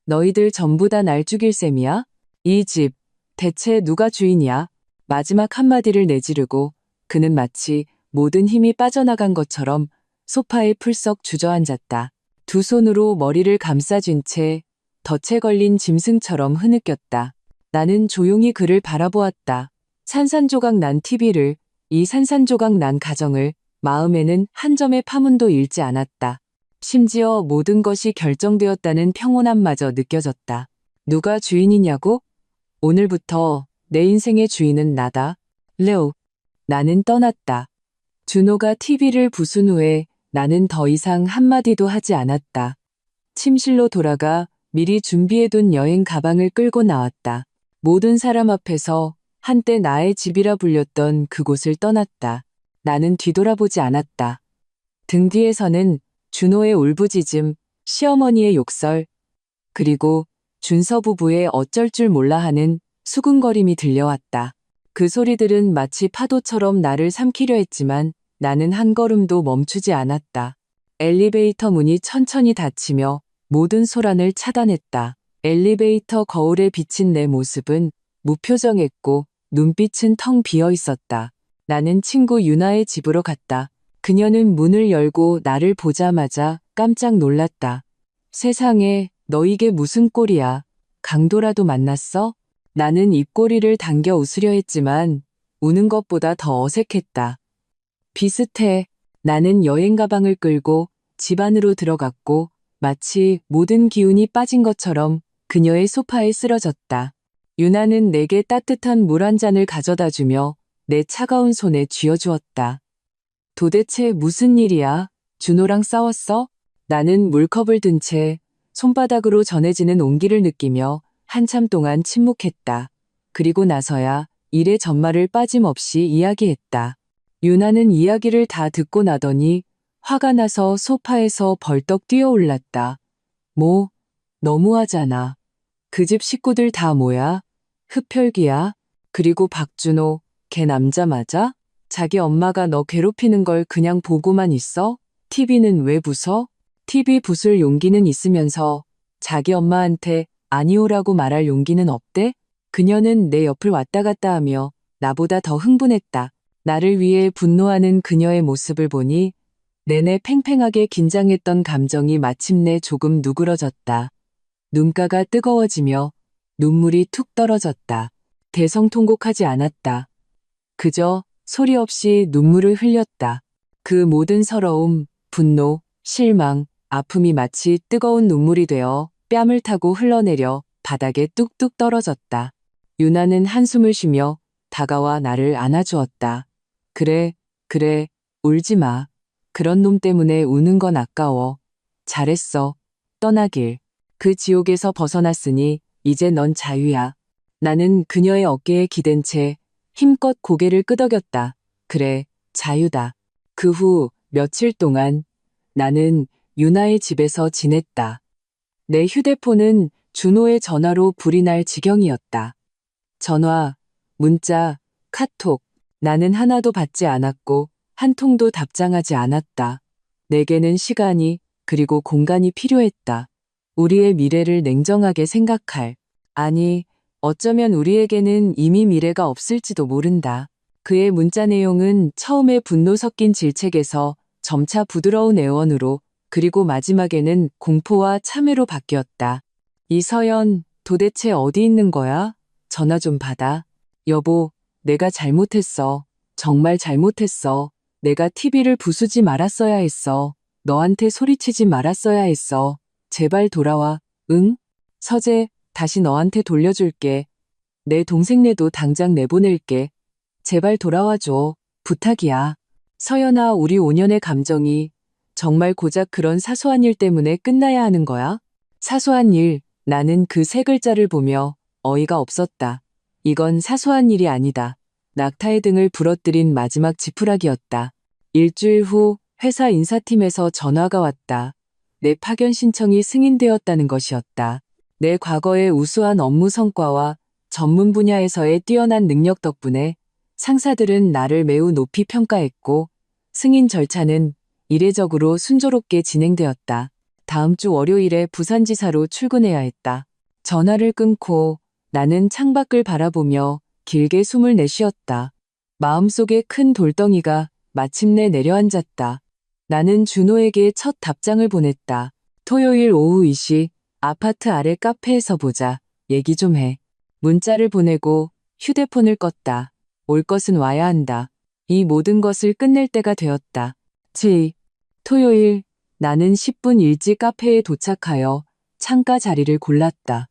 Speaker 1: 너희들 전부 다 날 죽일 셈이야? 이 집, 대체 누가 주인이야? 마지막 한마디를 내지르고 그는 마치 모든 힘이 빠져나간 것처럼 소파에 풀썩 주저앉았다. 두 손으로 머리를 감싸쥔 채 덫에 걸린 짐승처럼 흐느꼈다. 나는 조용히 그를 바라보았다. 산산조각 난 TV를, 이 산산조각 난 가정을, 마음에는 한 점의 파문도 잃지 않았다. 심지어 모든 것이 결정되었다는 평온함마저 느껴졌다. 누가 주인이냐고? 오늘부터 내 인생의 주인은 나다. 레오. 나는 떠났다. 준호가 TV를 부순 후에 나는 더 이상 한마디도 하지 않았다. 침실로 돌아가 미리 준비해둔 여행 가방을 끌고 나왔다. 모든 사람 앞에서 한때 나의 집이라 불렸던 그곳을 떠났다. 나는 뒤돌아보지 않았다. 등 뒤에서는 준호의 울부짖음, 시어머니의 욕설, 그리고 준서 부부의 어쩔 줄 몰라 하는 수군거림이 들려왔다. 그 소리들은 마치 파도처럼 나를 삼키려 했지만 나는 한 걸음도 멈추지 않았다. 엘리베이터 문이 천천히 닫히며 모든 소란을 차단했다. 엘리베이터 거울에 비친 내 모습은 무표정했고 눈빛은 텅 비어 있었다. 나는 친구 유나의 집으로 갔다. 그녀는 문을 열고 나를 보자마자 깜짝 놀랐다. 세상에, 너 이게 무슨 꼴이야? 강도라도 만났어? 나는 입꼬리를 당겨 웃으려 했지만 우는 것보다 더 어색했다. 비슷해. 나는 여행 가방을 끌고 집 안으로 들어갔고 마치 모든 기운이 빠진 것처럼 그녀의 소파에 쓰러졌다. 유나는 내게 따뜻한 물 한 잔을 가져다 주며 내 차가운 손에 쥐어주었다. 도대체 무슨 일이야? 준호랑 싸웠어? 나는 물컵을 든 채 손바닥으로 전해지는 온기를 느끼며 한참 동안 침묵했다. 그리고 나서야 일의 전말을 빠짐없이 이야기했다. 유나는 이야기를 다 듣고 나더니 화가 나서 소파에서 벌떡 뛰어올랐다. 뭐, 너무하잖아. 그 집 식구들 다 뭐야? 흡혈귀야? 그리고 박준호, 걔 남자 맞아? 자기 엄마가 너 괴롭히는 걸 그냥 보고만 있어? TV는 왜 부숴? TV 부술 용기는 있으면서 자기 엄마한테 아니오라고 말할 용기는 없대? 그녀는 내 옆을 왔다 갔다 하며 나보다 더 흥분했다. 나를 위해 분노하는 그녀의 모습을 보니 내내 팽팽하게 긴장했던 감정이 마침내 조금 누그러졌다. 눈가가 뜨거워지며 눈물이 툭 떨어졌다. 대성통곡하지 않았다. 그저 소리 없이 눈물을 흘렸다. 그 모든 서러움, 분노, 실망, 아픔이 마치 뜨거운 눈물이 되어 뺨을 타고 흘러내려 바닥에 뚝뚝 떨어졌다. 유나는 한숨을 쉬며 다가와 나를 안아주었다. 그래, 그래, 울지 마. 그런 놈 때문에 우는 건 아까워. 잘했어. 떠나길. 그 지옥에서 벗어났으니 이제 넌 자유야. 나는 그녀의 어깨에 기댄 채 힘껏 고개를 끄덕였다. 그래, 자유다. 그 후 며칠 동안 나는 유나의 집에서 지냈다. 내 휴대폰은 준호의 전화로 불이 날 지경이었다. 전화, 문자, 카톡, 나는 하나도 받지 않았고 한 통도 답장하지 않았다. 내게는 시간이 그리고 공간이 필요했다. 우리의 미래를 냉정하게 생각할. 아니, 어쩌면 우리에게는 이미 미래가 없을지도 모른다. 그의 문자 내용은 처음에 분노 섞인 질책에서 점차 부드러운 애원으로 그리고 마지막에는 공포와 참회로 바뀌었다. 이서연, 도대체 어디 있는 거야? 전화 좀 받아. 여보, 내가 잘못했어. 정말 잘못했어. 내가 TV를 부수지 말았어야 했어. 너한테 소리치지 말았어야 했어. 제발 돌아와. 응? 서재, 다시 너한테 돌려줄게. 내 동생네도 당장 내보낼게. 제발 돌아와줘. 부탁이야. 서연아, 우리 5년의 감정이 정말 고작 그런 사소한 일 때문에 끝나야 하는 거야? 사소한 일, 나는 그 세 글자를 보며 어이가 없었다. 이건 사소한 일이 아니다. 낙타의 등을 부러뜨린 마지막 지푸라기였다. 일주일 후 회사 인사팀에서 전화가 왔다. 내 파견 신청이 승인되었다는 것이었다. 내 과거의 우수한 업무 성과와 전문 분야에서의 뛰어난 능력 덕분에 상사들은 나를 매우 높이 평가했고 승인 절차는 이례적으로 순조롭게 진행되었다. 다음 주 월요일에 부산지사로 출근해야 했다. 전화를 끊고 나는 창밖을 바라보며 길게 숨을 내쉬었다. 마음속에 큰 돌덩이가 마침내 내려앉았다. 나는 준호에게 첫 답장을 보냈다. 토요일 오후 2시 아파트 아래 카페에서 보자. 얘기 좀 해. 문자를 보내고 휴대폰을 껐다. 올 것은 와야 한다. 이 모든 것을 끝낼 때가 되었다. 토요일 나는 10분 일찍 카페에 도착하여 창가 자리를 골랐다.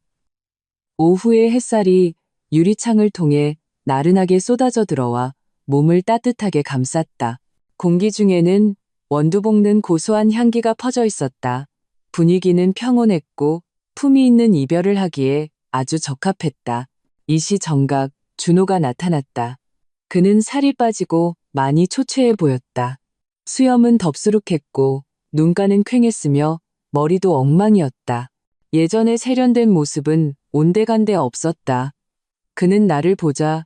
Speaker 1: 오후의 햇살이 유리창을 통해 나른하게 쏟아져 들어와 몸을 따뜻하게 감쌌다. 공기 중에는 원두 볶는 고소한 향기가 퍼져 있었다. 분위기는 평온했고 품위 있는 이별을 하기에 아주 적합했다. 이시 정각 준호가 나타났다. 그는 살이 빠지고 많이 초췌해 보였다. 수염은 덥수룩했고 눈가는 퀭했으며 머리도 엉망이었다. 예전의 세련된 모습은 온데간데 없었다. 그는 나를 보자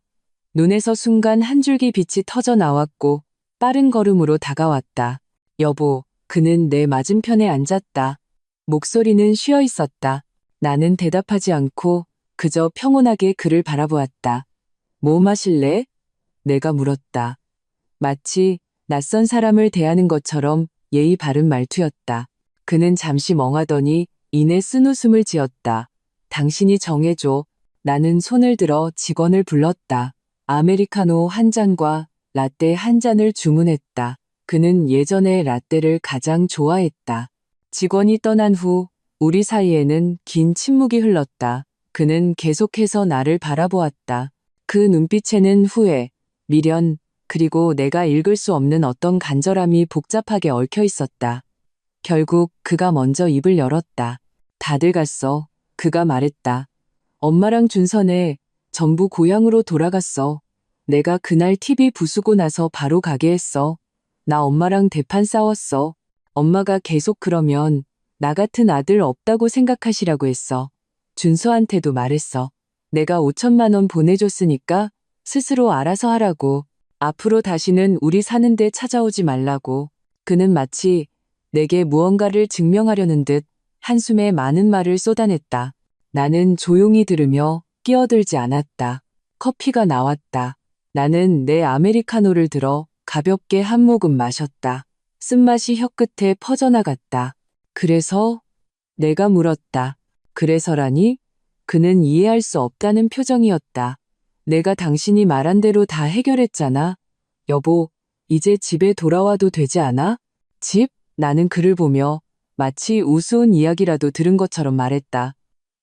Speaker 1: 눈에서 순간 한 줄기 빛이 터져 나왔고 빠른 걸음으로 다가왔다. 여보, 그는 내 맞은편에 앉았다. 목소리는 쉬어 있었다. 나는 대답하지 않고 그저 평온하게 그를 바라보았다. 뭐 마실래? 내가 물었다. 마치 낯선 사람을 대하는 것처럼 예의 바른 말투였다. 그는 잠시 멍하더니 이내 쓴웃음을 지었다. 당신이 정해줘. 나는 손을 들어 직원을 불렀다. 아메리카노 한 잔과 라떼 한 잔을 주문했다. 그는 예전에 라떼를 가장 좋아했다. 직원이 떠난 후 우리 사이에는 긴 침묵이 흘렀다. 그는 계속해서 나를 바라보았다. 그 눈빛에는 후회, 미련, 그리고 내가 읽을 수 없는 어떤 간절함이 복잡하게 얽혀 있었다. 결국 그가 먼저 입을 열었다. 다들 갔어. 그가 말했다. 엄마랑 준선에 전부 고향으로 돌아갔어. 내가 그날 TV 부수고 나서 바로 가게 했어. 나 엄마랑 대판 싸웠어. 엄마가 계속 그러면 나 같은 아들 없다고 생각하시라고 했어. 준서한테도 말했어. 내가 5천만 원 보내줬으니까 스스로 알아서 하라고. 앞으로 다시는 우리 사는데 찾아오지 말라고. 그는 마치 내게 무언가를 증명하려는 듯 한숨에 많은 말을 쏟아냈다. 나는 조용히 들으며 끼어들지 않았다. 커피가 나왔다. 나는 내 아메리카노를 들어 가볍게 한 모금 마셨다. 쓴맛이 혀끝에 퍼져나갔다. 그래서? 내가 물었다. 그래서라니? 그는 이해할 수 없다는 표정이었다. 내가 당신이 말한 대로 다 해결했잖아. 여보, 이제 집에 돌아와도 되지 않아? 집? 나는 그를 보며 마치 우스운 이야기라도 들은 것처럼 말했다.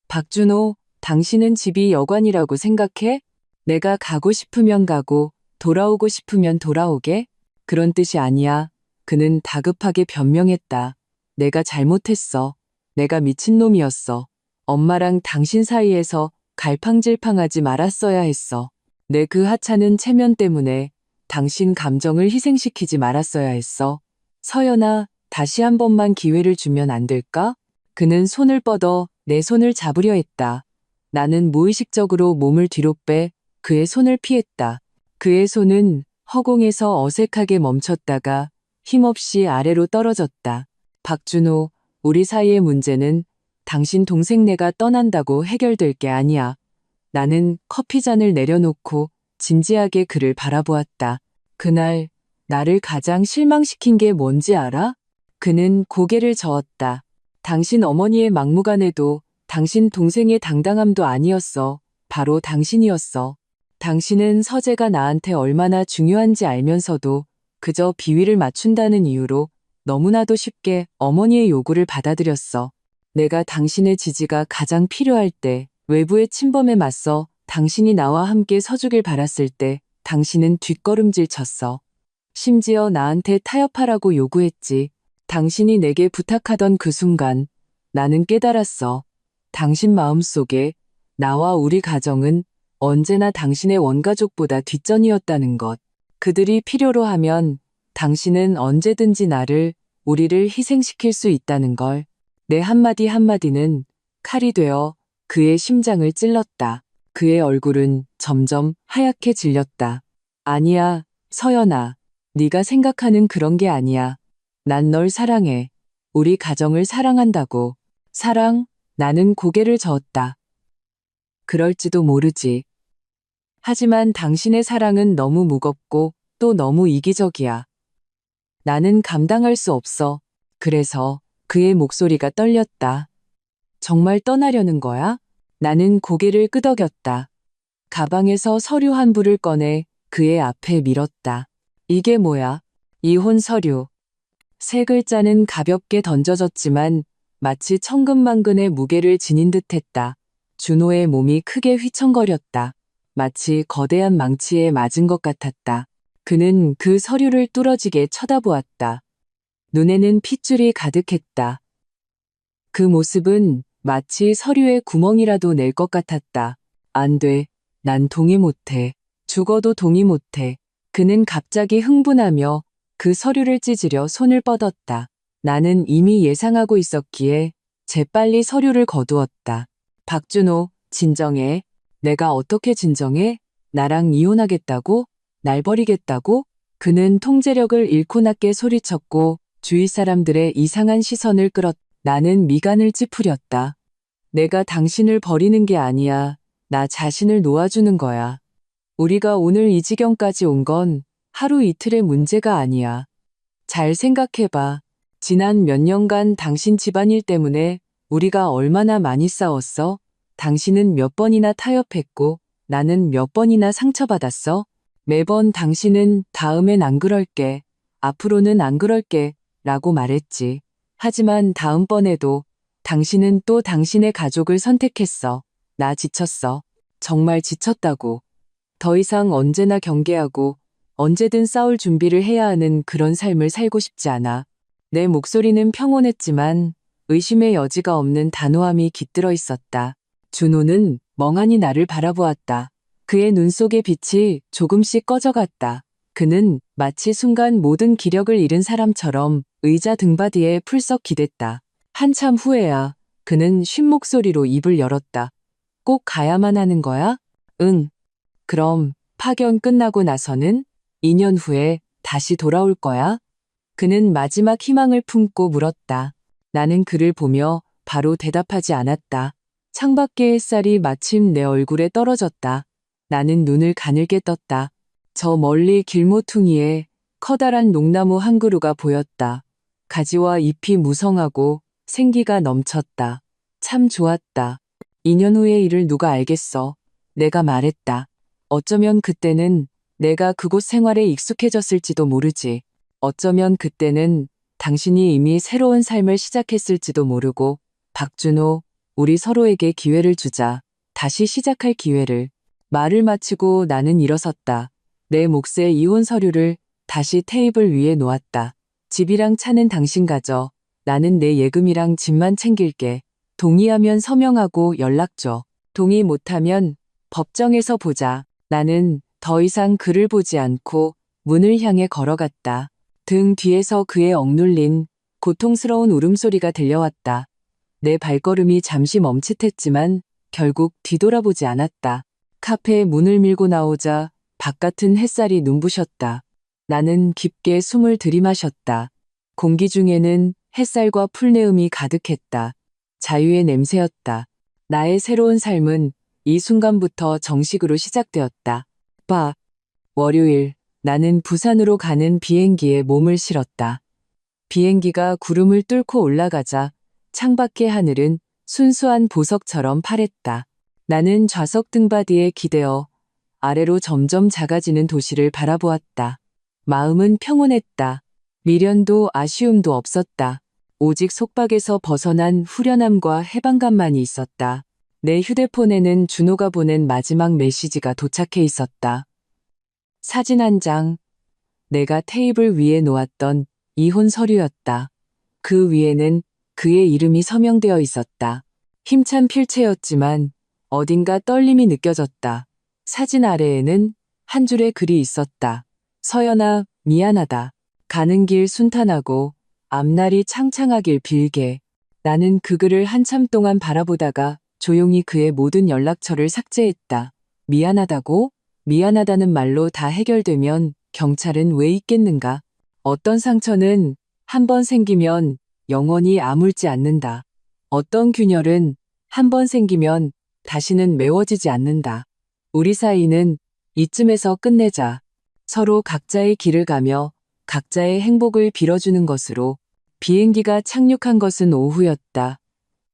Speaker 1: 박준호, 당신은 집이 여관이라고 생각해? 내가 가고 싶으면 가고 돌아오고 싶으면 돌아오게? 그런 뜻이 아니야. 그는 다급하게 변명했다. 내가 잘못했어. 내가 미친놈이었어. 엄마랑 당신 사이에서 갈팡질팡하지 말았어야 했어. 내 그 하찮은 체면 때문에 당신 감정을 희생시키지 말았어야 했어. 서연아, 다시 한 번만 기회를 주면 안 될까? 그는 손을 뻗어 내 손을 잡으려 했다. 나는 무의식적으로 몸을 뒤로 빼 그의 손을 피했다. 그의 손은 허공에서 어색하게 멈췄다가 힘없이 아래로 떨어졌다. 박준호, 우리 사이의 문제는 당신 동생 내가 떠난다고 해결될 게 아니야. 나는 커피잔을 내려놓고 진지하게 그를 바라보았다. 그날 나를 가장 실망시킨 게 뭔지 알아? 그는 고개를 저었다. 당신 어머니의 막무가내도 당신 동생의 당당함도 아니었어. 바로 당신이었어. 당신은 서재가 나한테 얼마나 중요한지 알면서도 그저 비위를 맞춘다는 이유로 너무나도 쉽게 어머니의 요구를 받아들였어. 내가 당신의 지지가 가장 필요할 때, 외부의 침범에 맞서 당신이 나와 함께 서주길 바랐을 때 당신은 뒷걸음질 쳤어. 심지어 나한테 타협하라고 요구했지. 당신이 내게 부탁하던 그 순간 나는 깨달았어. 당신 마음속에 나와 우리 가정은 언제나 당신의 원가족보다 뒷전이었다는 것. 그들이 필요로 하면 당신은 언제든지 나를, 우리를 희생시킬 수 있다는 걸. 내 한마디 한마디는 칼이 되어 그의 심장을 찔렀다. 그의 얼굴은 점점 하얗게 질렸다. 아니야, 서연아. 네가 생각하는 그런 게 아니야. 난 널 사랑해. 우리 가정을 사랑한다고. 사랑? 나는 고개를 저었다. 그럴지도 모르지. 하지만 당신의 사랑은 너무 무겁고 또 너무 이기적이야. 나는 감당할 수 없어. 그래서 그의 목소리가 떨렸다. 정말 떠나려는 거야? 나는 고개를 끄덕였다. 가방에서 서류 한 부를 꺼내 그의 앞에 밀었다. 이게 뭐야? 이혼 서류. 세 글자는 가볍게 던져졌지만 마치 천근만근의 무게를 지닌 듯했다. 준호의 몸이 크게 휘청거렸다. 마치 거대한 망치에 맞은 것 같았다. 그는 그 서류를 뚫어지게 쳐다보았다. 눈에는 핏줄이 가득했다. 그 모습은 마치 서류에 구멍이라도 낼 것 같았다. 안 돼. 난 동의 못해. 죽어도 동의 못해. 그는 갑자기 흥분하며 그 서류를 찢으려 손을 뻗었다. 나는 이미 예상하고 있었기에 재빨리 서류를 거두었다. 박준호, 진정해. 내가 어떻게 진정해? 나랑 이혼하겠다고? 날 버리겠다고? 그는 통제력을 잃고 낮게 소리쳤고 주위 사람들의 이상한 시선을 끌었다. 나는 미간을 찌푸렸다. 내가 당신을 버리는 게 아니야. 나 자신을 놓아주는 거야. 우리가 오늘 이 지경까지 온 건 하루 이틀의 문제가 아니야. 잘 생각해봐. 지난 몇 년간 당신 집안일 때문에 우리가 얼마나 많이 싸웠어? 당신은 몇 번이나 타협했고 나는 몇 번이나 상처받았어? 매번 당신은 다음엔 안 그럴게, 앞으로는 안 그럴게 라고 말했지. 하지만 다음번에도 당신은 또 당신의 가족을 선택했어. 나 지쳤어. 정말 지쳤다고. 더 이상 언제나 경계하고 언제든 싸울 준비를 해야 하는 그런 삶을 살고 싶지 않아. 내 목소리는 평온했지만 의심의 여지가 없는 단호함이 깃들어 있었다. 준호는 멍하니 나를 바라보았다. 그의 눈 속의 빛이 조금씩 꺼져갔다. 그는 마치 순간 모든 기력을 잃은 사람처럼 의자 등받이에 풀썩 기댔다. 한참 후에야 그는 쉰 목소리로 입을 열었다. 꼭 가야만 하는 거야? 응. 그럼 파견 끝나고 나서는 2년 후에 다시 돌아올 거야? 그는 마지막 희망을 품고 물었다. 나는 그를 보며 바로 대답하지 않았다. 창밖의 햇살이 마침 내 얼굴에 떨어졌다. 나는 눈을 가늘게 떴다. 저 멀리 길모퉁이에 커다란 녹나무 한 그루가 보였다. 가지와 잎이 무성하고 생기가 넘쳤다. 참 좋았다. 2년 후의 일을 누가 알겠어. 내가 말했다. 어쩌면 그때는 내가 그곳 생활에 익숙해졌을지도 모르지. 어쩌면 그때는 당신이 이미 새로운 삶을 시작했을지도 모르고. 박준호, 우리 서로에게 기회를 주자. 다시 시작할 기회를. 말을 마치고 나는 일어섰다. 내 몫의 이혼 서류를 다시 테이블 위에 놓았다. 집이랑 차는 당신 가져. 나는 내 예금이랑 집만 챙길게. 동의하면 서명하고 연락 줘. 동의 못하면 법정에서 보자. 나는 더 이상 그를 보지 않고 문을 향해 걸어갔다. 등 뒤에서 그의 억눌린 고통스러운 울음소리가 들려왔다. 내 발걸음이 잠시 멈칫했지만 결국 뒤돌아보지 않았다. 카페에 문을 밀고 나오자 바깥은 햇살이 눈부셨다. 나는 깊게 숨을 들이마셨다. 공기 중에는 햇살과 풀내음이 가득했다. 자유의 냄새였다. 나의 새로운 삶은 이 순간부터 정식으로 시작되었다. 월요일, 나는 부산으로 가는 비행기에 몸을 실었다. 비행기가 구름을 뚫고 올라가자 창밖의 하늘은 순수한 보석처럼 파랬다. 나는 좌석 등받이에 기대어 아래로 점점 작아지는 도시를 바라보았다. 마음은 평온했다. 미련도 아쉬움도 없었다. 오직 속박에서 벗어난 후련함과 해방감만이 있었다. 내 휴대폰에는 준호가 보낸 마지막 메시지가 도착해 있었다. 사진 한 장. 내가 테이블 위에 놓았던 이혼 서류였다. 그 위에는 그의 이름이 서명되어 있었다. 힘찬 필체였지만 어딘가 떨림이 느껴졌다. 사진 아래에는 한 줄의 글이 있었다. 서연아, 미안하다. 가는 길 순탄하고 앞날이 창창하길 빌게. 나는 그 글을 한참 동안 바라보다가 조용히 그의 모든 연락처를 삭제했다. 미안하다고? 미안하다는 말로 다 해결되면 경찰은 왜 있겠는가? 어떤 상처는 한 번 생기면 영원히 아물지 않는다. 어떤 균열은 한 번 생기면 다시는 메워지지 않는다. 우리 사이는 이쯤에서 끝내자. 서로 각자의 길을 가며 각자의 행복을 빌어주는 것으로. 비행기가 착륙한 것은 오후였다.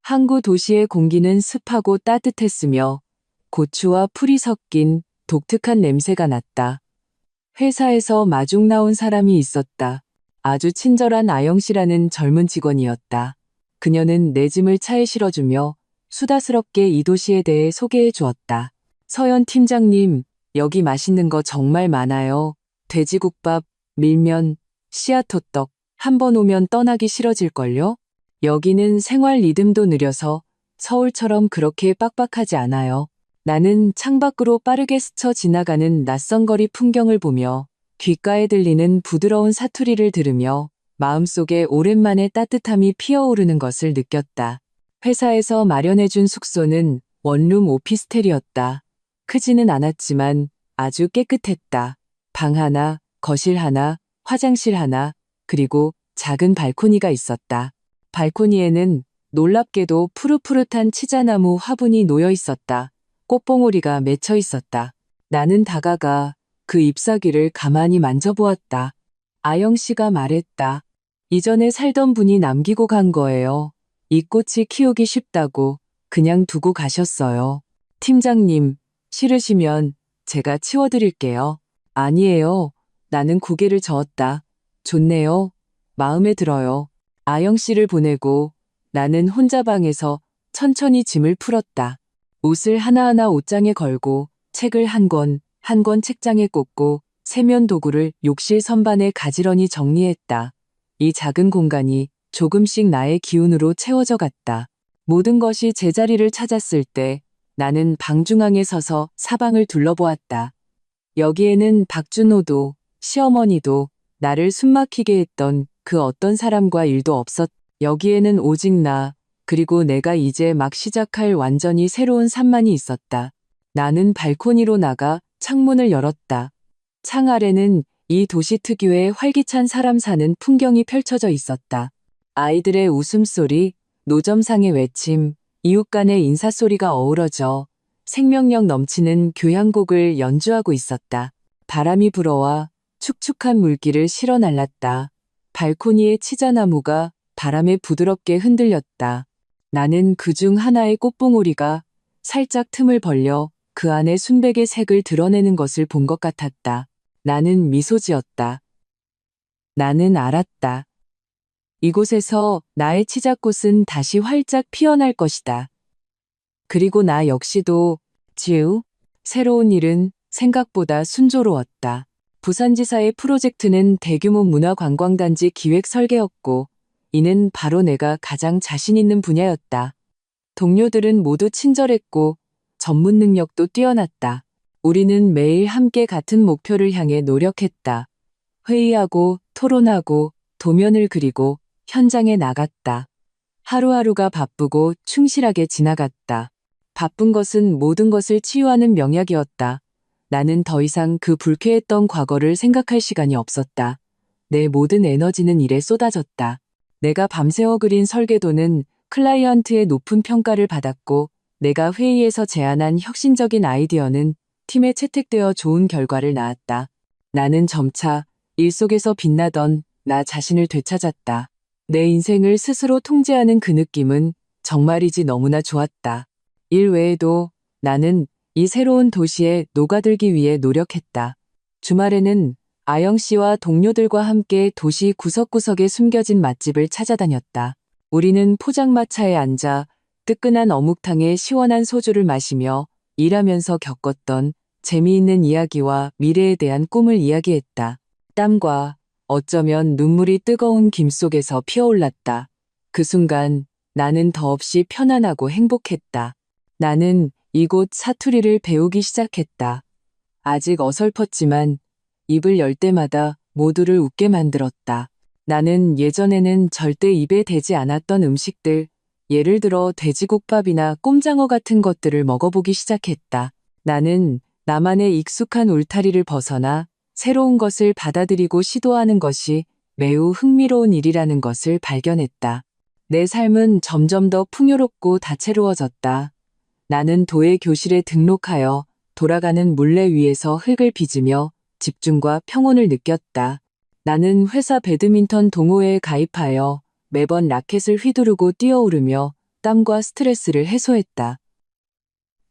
Speaker 1: 항구 도시의 공기는 습하고 따뜻했으며 고추와 풀이 섞인 독특한 냄새가 났다. 회사에서 마중 나온 사람이 있었다. 아주 친절한 아영 씨라는 젊은 직원이었다. 그녀는 내 짐을 차에 실어주며 수다스럽게 이 도시에 대해 소개해 주었다. 서연 팀장님, 여기 맛있는 거 정말 많아요. 돼지국밥, 밀면, 씨앗호떡, 한 번 오면 떠나기 싫어질걸요? 여기는 생활 리듬도 느려서 서울처럼 그렇게 빡빡하지 않아요. 나는 창밖으로 빠르게 스쳐 지나가는 낯선 거리 풍경을 보며 귓가에 들리는 부드러운 사투리를 들으며 마음속에 오랜만에 따뜻함이 피어오르는 것을 느꼈다. 회사에서 마련해준 숙소는 원룸 오피스텔이었다. 크지는 않았지만 아주 깨끗했다. 방 하나, 거실 하나, 화장실 하나, 그리고 작은 발코니가 있었다. 발코니에는 놀랍게도 푸릇푸릇한 치자나무 화분이 놓여 있었다. 꽃봉오리가 맺혀 있었다. 나는 다가가 그 잎사귀를 가만히 만져보았다. 아영 씨가 말했다. 이전에 살던 분이 남기고 간 거예요. 이 꽃이 키우기 쉽다고 그냥 두고 가셨어요. 팀장님, 싫으시면 제가 치워드릴게요. 아니에요. 나는 고개를 저었다. 좋네요. 마음에 들어요. 아영 씨를 보내고 나는 혼자 방에서 천천히 짐을 풀었다. 옷을 하나하나 옷장에 걸고 책을 한 권, 한 권 책장에 꽂고 세면 도구를 욕실 선반에 가지런히 정리했다. 이 작은 공간이 조금씩 나의 기운으로 채워져 갔다. 모든 것이 제자리를 찾았을 때 나는 방 중앙에 서서 사방을 둘러보았다. 여기에는 박준호도 시어머니도 나를 숨막히게 했던 그 어떤 사람과 일도 없었. 여기에는 오직 나, 그리고 내가 이제 막 시작할 완전히 새로운 삶만이 있었다. 나는 발코니로 나가 창문을 열었다. 창 아래는 이 도시 특유의 활기찬 사람 사는 풍경이 펼쳐져 있었다. 아이들의 웃음소리, 노점상의 외침, 이웃 간의 인사소리가 어우러져 생명력 넘치는 교향곡을 연주하고 있었다. 바람이 불어와 축축한 물기를 실어 날랐다. 발코니의 치자나무가 바람에 부드럽게 흔들렸다. 나는 그중 하나의 꽃봉오리가 살짝 틈을 벌려 그 안에 순백의 색을 드러내는 것을 본 것 같았다. 나는 미소 지었다. 나는 알았다. 이곳에서 나의 치자꽃은 다시 활짝 피어날 것이다. 그리고 나 역시도 새로운 일은 생각보다 순조로웠다. 부산지사의 프로젝트는 대규모 문화관광단지 기획 설계였고 이는 바로 내가 가장 자신 있는 분야였다. 동료들은 모두 친절했고 전문 능력도 뛰어났다. 우리는 매일 함께 같은 목표를 향해 노력했다. 회의하고 토론하고 도면을 그리고 현장에 나갔다. 하루하루가 바쁘고 충실하게 지나갔다. 바쁜 것은 모든 것을 치유하는 명약이었다. 나는 더 이상 그 불쾌했던 과거를 생각할 시간이 없었다. 내 모든 에너지는 일에 쏟아졌다. 내가 밤새워 그린 설계도는 클라이언트의 높은 평가를 받았고 내가 회의에서 제안한 혁신적인 아이디어는 팀에 채택되어 좋은 결과를 낳았다. 나는 점차 일 속에서 빛나던 나 자신을 되찾았다. 내 인생을 스스로 통제하는 그 느낌은 정말이지 너무나 좋았다. 일 외에도 나는 이 새로운 도시에 녹아들기 위해 노력했다. 주말에는 아영 씨와 동료들과 함께 도시 구석구석에 숨겨진 맛집을 찾아다녔다. 우리는 포장마차에 앉아 뜨끈한 어묵탕에 시원한 소주를 마시며 일하면서 겪었던 재미있는 이야기와 미래에 대한 꿈을 이야기했다. 땀과 어쩌면 눈물이 뜨거운 김 속에서 피어올랐다. 그 순간 나는 더없이 편안하고 행복했다. 나는 이곳 사투리를 배우기 시작했다. 아직 어설펐지만 입을 열 때마다 모두를 웃게 만들었다. 나는 예전에는 절대 입에 대지 않았던 음식들, 예를 들어 돼지국밥이나 꼼장어 같은 것들을 먹어보기 시작했다. 나는 나만의 익숙한 울타리를 벗어나 새로운 것을 받아들이고 시도하는 것이 매우 흥미로운 일이라는 것을 발견했다. 내 삶은 점점 더 풍요롭고 다채로워졌다. 나는 도예 교실에 등록하여 돌아가는 물레 위에서 흙을 빚으며 집중과 평온을 느꼈다. 나는 회사 배드민턴 동호회에 가입하여 매번 라켓을 휘두르고 뛰어오르며 땀과 스트레스를 해소했다.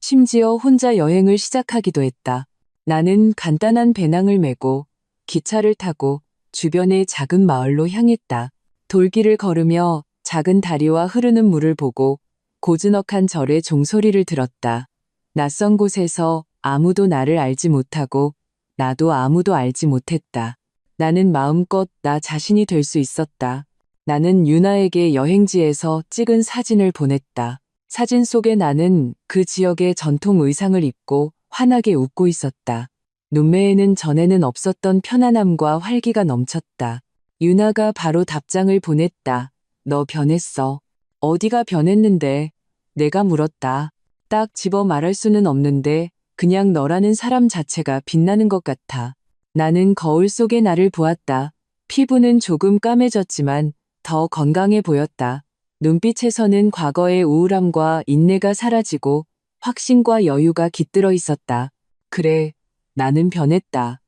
Speaker 1: 심지어 혼자 여행을 시작하기도 했다. 나는 간단한 배낭을 메고 기차를 타고 주변의 작은 마을로 향했다. 돌길을 걸으며 작은 다리와 흐르는 물을 보고 고즈넉한 절의 종소리를 들었다. 낯선 곳에서 아무도 나를 알지 못하고 나도 아무도 알지 못했다. 나는 마음껏 나 자신이 될 수 있었다. 나는 유나에게 여행지에서 찍은 사진을 보냈다. 사진 속에 나는 그 지역의 전통 의상을 입고 환하게 웃고 있었다. 눈매에는 전에는 없었던 편안함과 활기가 넘쳤다. 유나가 바로 답장을 보냈다. 너 변했어. 어디가 변했는데? 내가 물었다. 딱 집어 말할 수는 없는데 그냥 너라는 사람 자체가 빛나는 것 같아. 나는 거울 속의 나를 보았다. 피부는 조금 까매졌지만 더 건강해 보였다. 눈빛에서는 과거의 우울함과 인내가 사라지고 확신과 여유가 깃들어 있었다. 그래, 나는 변했다.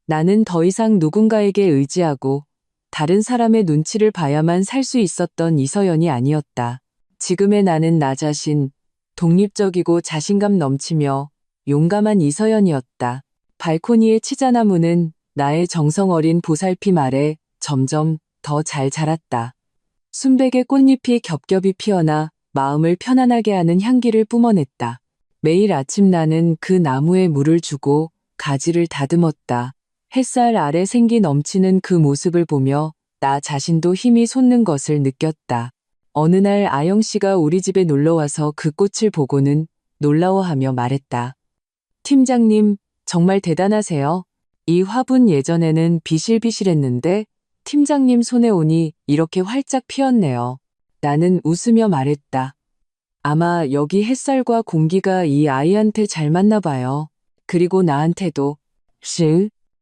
Speaker 1: 나는 더 이상 누군가에게 의지하고 다른 사람의 눈치를 봐야만 살 수 있었던 이서연이 아니었다. 지금의 나는 나 자신, 독립적이고 자신감 넘치며 용감한 이서연이었다. 발코니의 치자나무는 나의 정성 어린 보살핌 아래 점점 더 잘 자랐다. 순백의 꽃잎이 겹겹이 피어나 마음을 편안하게 하는 향기를 뿜어냈다. 매일 아침 나는 그 나무에 물을 주고 가지를 다듬었다. 햇살 아래 생기 넘치는 그 모습을 보며 나 자신도 힘이 솟는 것을 느꼈다. 어느 날 아영 씨가 우리 집에 놀러와서 그 꽃을 보고는 놀라워하며 말했다. 팀장님, 정말 대단하세요. 이 화분 예전에는 비실비실했는데 팀장님 손에 오니 이렇게 활짝 피었네요. 나는 웃으며 말했다. 아마 여기 햇살과 공기가 이 아이한테 잘 맞나 봐요. 그리고 나한테도.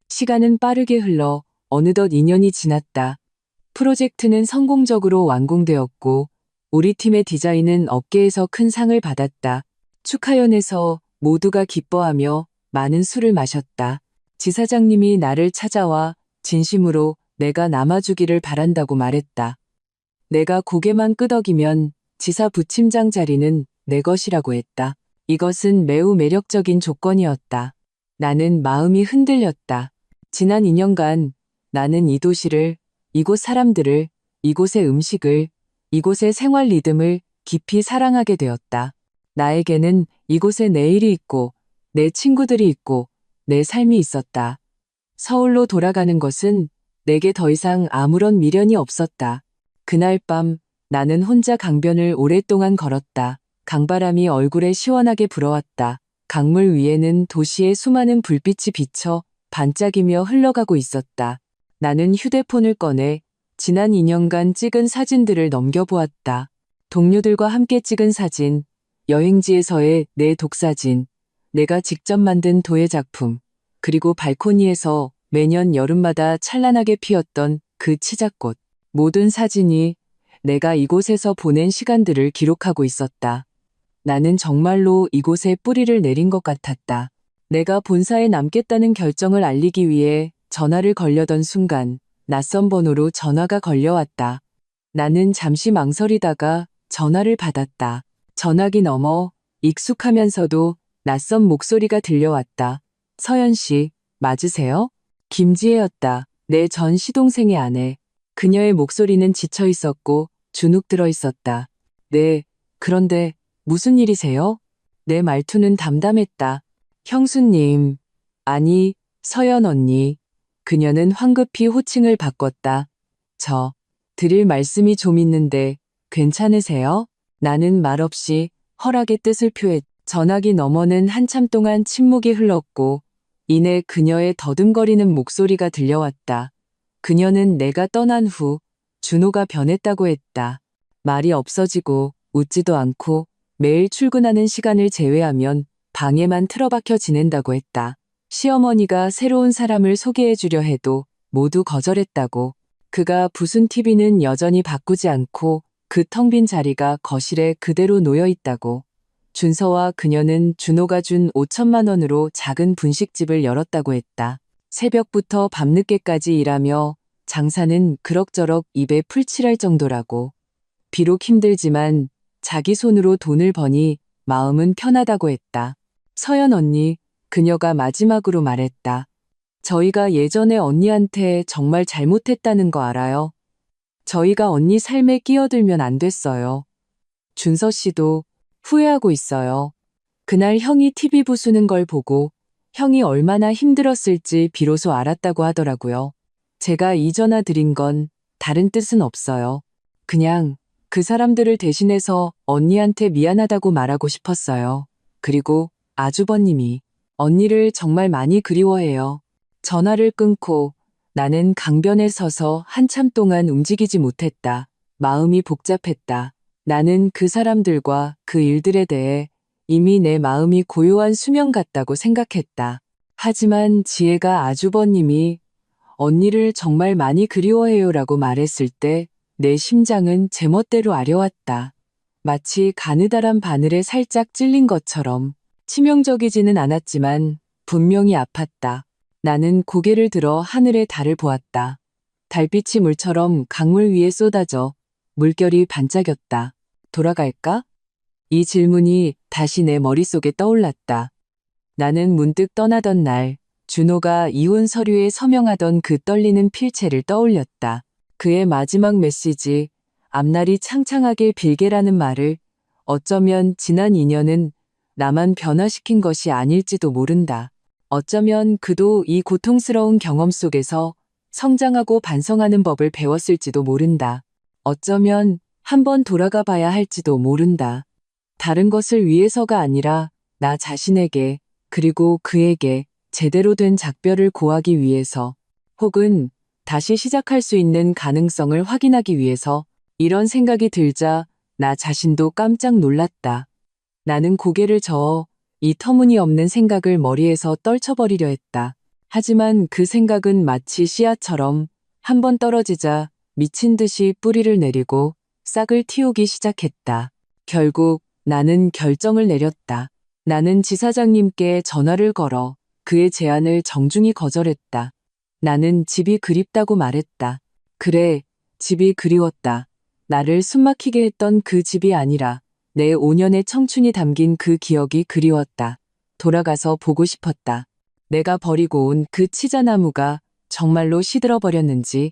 Speaker 1: 시간은 빠르게 흘러 어느덧 2년이 지났다. 프로젝트는 성공적으로 완공되었고 우리 팀의 디자인은 업계에서 큰 상을 받았다. 축하연에서 모두가 기뻐하며 많은 술을 마셨다. 지사장님이 나를 찾아와 진심으로 내가 남아주기를 바란다고 말했다. 내가 고개만 끄덕이면 지사 부팀장 자리는 내 것이라고 했다. 이것은 매우 매력적인 조건이었다. 나는 마음이 흔들렸다. 지난 2년간 나는 이 도시를, 이곳 사람들을, 이곳의 음식을, 이곳의 생활 리듬을 깊이 사랑하게 되었다. 나에게는 이곳에 내일이 있고 내 친구들이 있고 내 삶이 있었다. 서울로 돌아가는 것은 내게 더 이상 아무런 미련이 없었다. 그날 밤 나는 혼자 강변을 오랫동안 걸었다. 강바람이 얼굴에 시원하게 불어왔다. 강물 위에는 도시의 수많은 불빛이 비쳐 반짝이며 흘러가고 있었다. 나는 휴대폰을 꺼내 지난 2년간 찍은 사진들을 넘겨보았다. 동료들과 함께 찍은 사진, 여행지에서의 내 독사진, 내가 직접 만든 도예 작품, 그리고 발코니에서 매년 여름마다 찬란하게 피었던 그 치자꽃. 모든 사진이 내가 이곳에서 보낸 시간들을 기록하고 있었다. 나는 정말로 이곳에 뿌리를 내린 것 같았다. 내가 본사에 남겠다는 결정을 알리기 위해 전화를 걸려던 순간 낯선 번호로 전화가 걸려왔다. 나는 잠시 망설이다가 전화를 받았다. 전화기 너머 익숙하면서도 낯선 목소리가 들려왔다. 서연 씨, 맞으세요? 김지혜였다. 내 전 시동생의 아내. 그녀의 목소리는 지쳐 있었고 주눅 들어 있었다. 네, 그런데 무슨 일이세요? 내 말투는 담담했다. 형수님, 아니, 서연 언니. 그녀는 황급히 호칭을 바꿨다. 드릴 말씀이 좀 있는데 괜찮으세요? 나는 말없이 허락의 뜻을 표했. 전화기 너머는 한참 동안 침묵이 흘렀고 이내 그녀의 더듬거리는 목소리가 들려왔다. 그녀는 내가 떠난 후 준호가 변했다고 했다. 말이 없어지고 웃지도 않고 매일 출근하는 시간을 제외하면 방에만 틀어박혀 지낸다고 했다. 시어머니가 새로운 사람을 소개해 주려 해도 모두 거절했다고. 그가 부순 TV는 여전히 바꾸지 않고 그 텅 빈 자리가 거실에 그대로 놓여 있다고. 준서와 그녀는 준호가 준 5천만 원으로 작은 분식집을 열었다고 했다. 새벽부터 밤늦게까지 일하며 장사는 그럭저럭 입에 풀칠할 정도라고. 비록 힘들지만 자기 손으로 돈을 버니 마음은 편하다고 했다. 서연 언니, 그녀가 마지막으로 말했다. 저희가 예전에 언니한테 정말 잘못했다는 거 알아요? 저희가 언니 삶에 끼어들면 안 됐어요. 준서 씨도 후회하고 있어요. 그날 형이 TV 부수는 걸 보고 형이 얼마나 힘들었을지 비로소 알았다고 하더라고요. 제가 이 전화 드린 건 다른 뜻은 없어요. 그냥 그 사람들을 대신해서 언니한테 미안하다고 말하고 싶었어요. 그리고 아주버님이 언니를 정말 많이 그리워해요. 전화를 끊고 나는 강변에 서서 한참 동안 움직이지 못했다. 마음이 복잡했다. 나는 그 사람들과 그 일들에 대해 이미 내 마음이 고요한 수면 같다고 생각했다. 하지만 지혜가 아주버님이 언니를 정말 많이 그리워해요라고 말했을 때 내 심장은 제멋대로 아려왔다. 마치 가느다란 바늘에 살짝 찔린 것처럼. 치명적이지는 않았지만 분명히 아팠다. 나는 고개를 들어 하늘의 달을 보았다. 달빛이 물처럼 강물 위에 쏟아져 물결이 반짝였다. 돌아갈까? 이 질문이 다시 내 머릿속에 떠올랐다. 나는 문득 떠나던 날, 준호가 이혼 서류에 서명하던 그 떨리는 필체를 떠올렸다. 그의 마지막 메시지, 앞날이 창창하게 빌게라는 말을 어쩌면 지난 2년은 나만 변화시킨 것이 아닐지도 모른다. 어쩌면 그도 이 고통스러운 경험 속에서 성장하고 반성하는 법을 배웠을지도 모른다. 어쩌면 한번 돌아가 봐야 할지도 모른다. 다른 것을 위해서가 아니라 나 자신에게 그리고 그에게 제대로 된 작별을 고하기 위해서 혹은 다시 시작할 수 있는 가능성을 확인하기 위해서 이런 생각이 들자 나 자신도 깜짝 놀랐다. 나는 고개를 저어 이 터무니없는 생각을 머리에서 떨쳐버리려 했다. 하지만 그 생각은 마치 씨앗처럼 한 번 떨어지자 미친 듯이 뿌리를 내리고 싹을 틔우기 시작했다. 결국 나는 결정을 내렸다. 나는 지사장님께 전화를 걸어 그의 제안을 정중히 거절했다. 나는 집이 그립다고 말했다. 그래, 집이 그리웠다. 나를 숨막히게 했던 그 집이 아니라 내 5년의 청춘이 담긴 그 기억이 그리웠다. 돌아가서 보고 싶었다. 내가 버리고 온 그 치자나무가 정말로 시들어 버렸는지.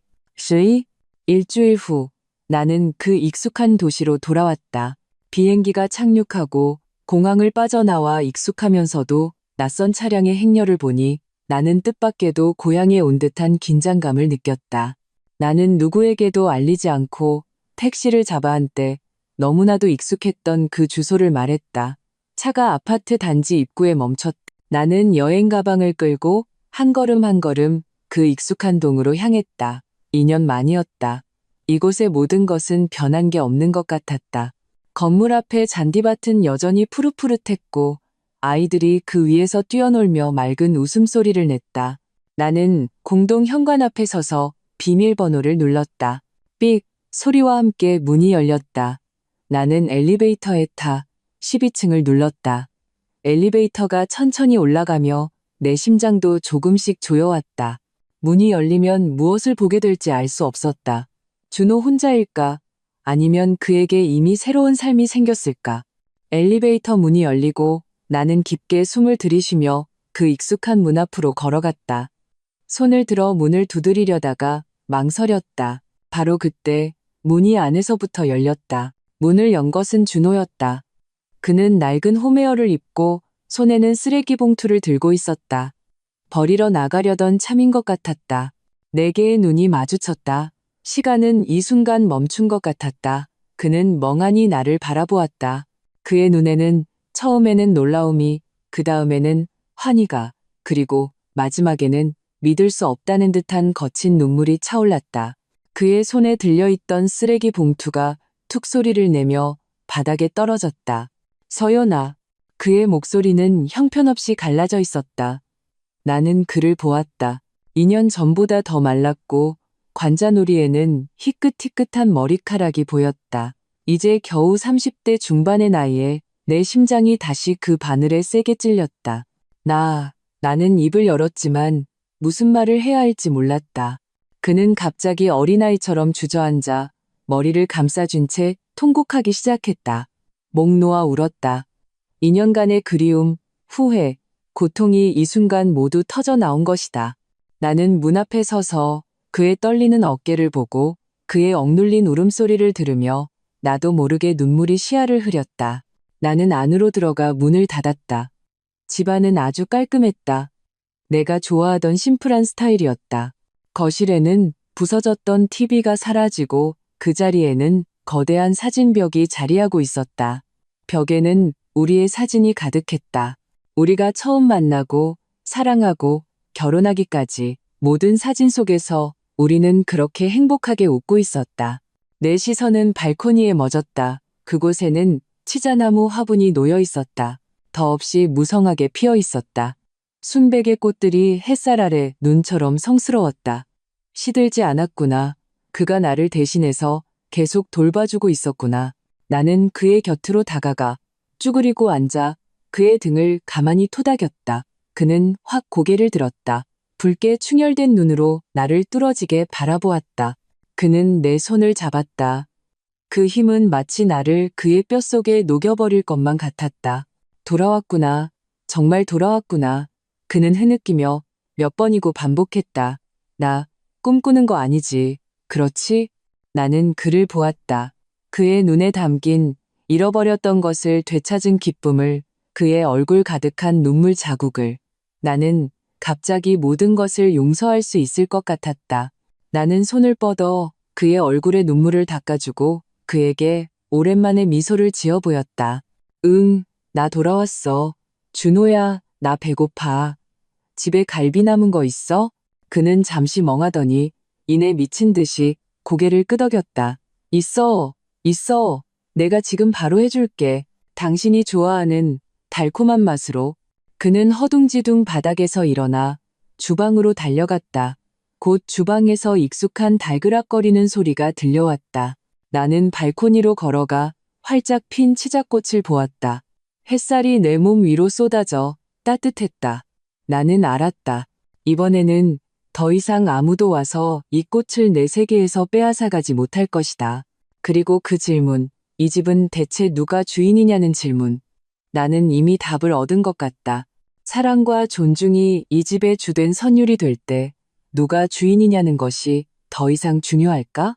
Speaker 1: 일주일 후 나는 그 익숙한 도시로 돌아왔다. 비행기가 착륙하고 공항을 빠져나와 익숙하면서도 낯선 차량의 행렬을 보니 나는 뜻밖에도 고향에 온 듯한 긴장감을 느꼈다. 나는 누구에게도 알리지 않고 택시를 잡아 한때 너무나도 익숙했던 그 주소를 말했다. 차가 아파트 단지 입구에 멈췄다. 나는 여행 가방을 끌고 한 걸음 한 걸음 그 익숙한 동으로 향했다. 2년 만이었다. 이곳의 모든 것은 변한 게 없는 것 같았다. 건물 앞에 잔디밭은 여전히 푸릇푸릇했고 아이들이 그 위에서 뛰어놀며 맑은 웃음소리를 냈다. 나는 공동 현관 앞에 서서 비밀번호를 눌렀다. 삑 소리와 함께 문이 열렸다. 나는 엘리베이터에 타 12층을 눌렀다. 엘리베이터가 천천히 올라가며 내 심장도 조금씩 조여왔다. 문이 열리면 무엇을 보게 될지 알 수 없었다. 준호 혼자일까? 아니면 그에게 이미 새로운 삶이 생겼을까? 엘리베이터 문이 열리고 나는 깊게 숨을 들이쉬며 그 익숙한 문 앞으로 걸어갔다. 손을 들어 문을 두드리려다가 망설였다. 바로 그때 문이 안에서부터 열렸다. 문을 연 것은 준호였다. 그는 낡은 홈웨어를 입고 손에는 쓰레기 봉투를 들고 있었다. 버리러 나가려던 참인 것 같았다. 네 개의 눈이 마주쳤다. 시간은 이 순간 멈춘 것 같았다. 그는 멍하니 나를 바라보았다. 그의 눈에는 처음에는 놀라움이, 그 다음에는 환희가, 그리고 마지막에는 믿을 수 없다는 듯한 거친 눈물이 차올랐다. 그의 손에 들려있던 쓰레기 봉투가 툭 소리를 내며 바닥에 떨어졌다. 서연아. 그의 목소리는 형편없이 갈라져 있었다. 나는 그를 보았다. 2년 전보다 더 말랐고 관자놀이에는 희끗희끗한 머리카락이 보였다. 이제 겨우 30대 중반의 나이에 내 심장이 다시 그 바늘에 세게 찔렸다. 나는 입을 열었지만 무슨 말을 해야 할지 몰랐다. 그는 갑자기 어린아이처럼 주저앉아 머리를 감싸준 채 통곡하기 시작했다. 목 놓아 울었다. 2년간의 그리움, 후회, 고통이 이 순간 모두 터져 나온 것이다. 나는 문 앞에 서서 그의 떨리는 어깨를 보고 그의 억눌린 울음소리를 들으며 나도 모르게 눈물이 시야를 흐렸다. 나는 안으로 들어가 문을 닫았다. 집안은 아주 깔끔했다. 내가 좋아하던 심플한 스타일이었다. 거실에는 부서졌던 TV가 사라지고 그 자리에는 거대한 사진벽이 자리하고 있었다. 벽에는 우리의 사진이 가득했다. 우리가 처음 만나고 사랑하고 결혼하기까지 모든 사진 속에서 우리는 그렇게 행복하게 웃고 있었다. 내 시선은 발코니에 멎었다. 그곳에는 치자나무 화분이 놓여 있었다. 더없이 무성하게 피어 있었다. 순백의 꽃들이 햇살 아래 눈처럼 성스러웠다. 시들지 않았구나. 그가 나를 대신해서 계속 돌봐주고 있었구나. 나는 그의 곁으로 다가가 쭈그리고 앉아 그의 등을 가만히 토닥였다. 그는 확 고개를 들었다. 붉게 충혈된 눈으로 나를 뚫어지게 바라보았다. 그는 내 손을 잡았다. 그 힘은 마치 나를 그의 뼛속에 녹여버릴 것만 같았다. 돌아왔구나. 정말 돌아왔구나. 그는 흐느끼며 몇 번이고 반복했다. 나 꿈꾸는 거 아니지. 그렇지? 나는 그를 보았다. 그의 눈에 담긴 잃어버렸던 것을 되찾은 기쁨을, 그의 얼굴 가득한 눈물 자국을. 나는 갑자기 모든 것을 용서할 수 있을 것 같았다. 나는 손을 뻗어 그의 얼굴에 눈물을 닦아주고 그에게 오랜만에 미소를 지어 보였다. 응, 나 돌아왔어. 준호야, 나 배고파. 집에 갈비 남은 거 있어? 그는 잠시 멍하더니 이내 미친 듯이 고개를 끄덕였다. 있어, 있어. 내가 지금 바로 해줄게. 당신이 좋아하는 달콤한 맛으로. 그는 허둥지둥 바닥에서 일어나 주방으로 달려갔다. 곧 주방에서 익숙한 달그락거리는 소리가 들려왔다. 나는 발코니로 걸어가 활짝 핀 치자꽃을 보았다. 햇살이 내 몸 위로 쏟아져 따뜻했다. 나는 알았다. 이번에는 더 이상 아무도 와서 이 꽃을 내 세계에서 빼앗아가지 못할 것이다. 그리고 그 질문, 이 집은 대체 누가 주인이냐는 질문. 나는 이미 답을 얻은 것 같다. 사랑과 존중이 이 집의 주된 선율이 될 때 누가 주인이냐는 것이 더 이상 중요할까?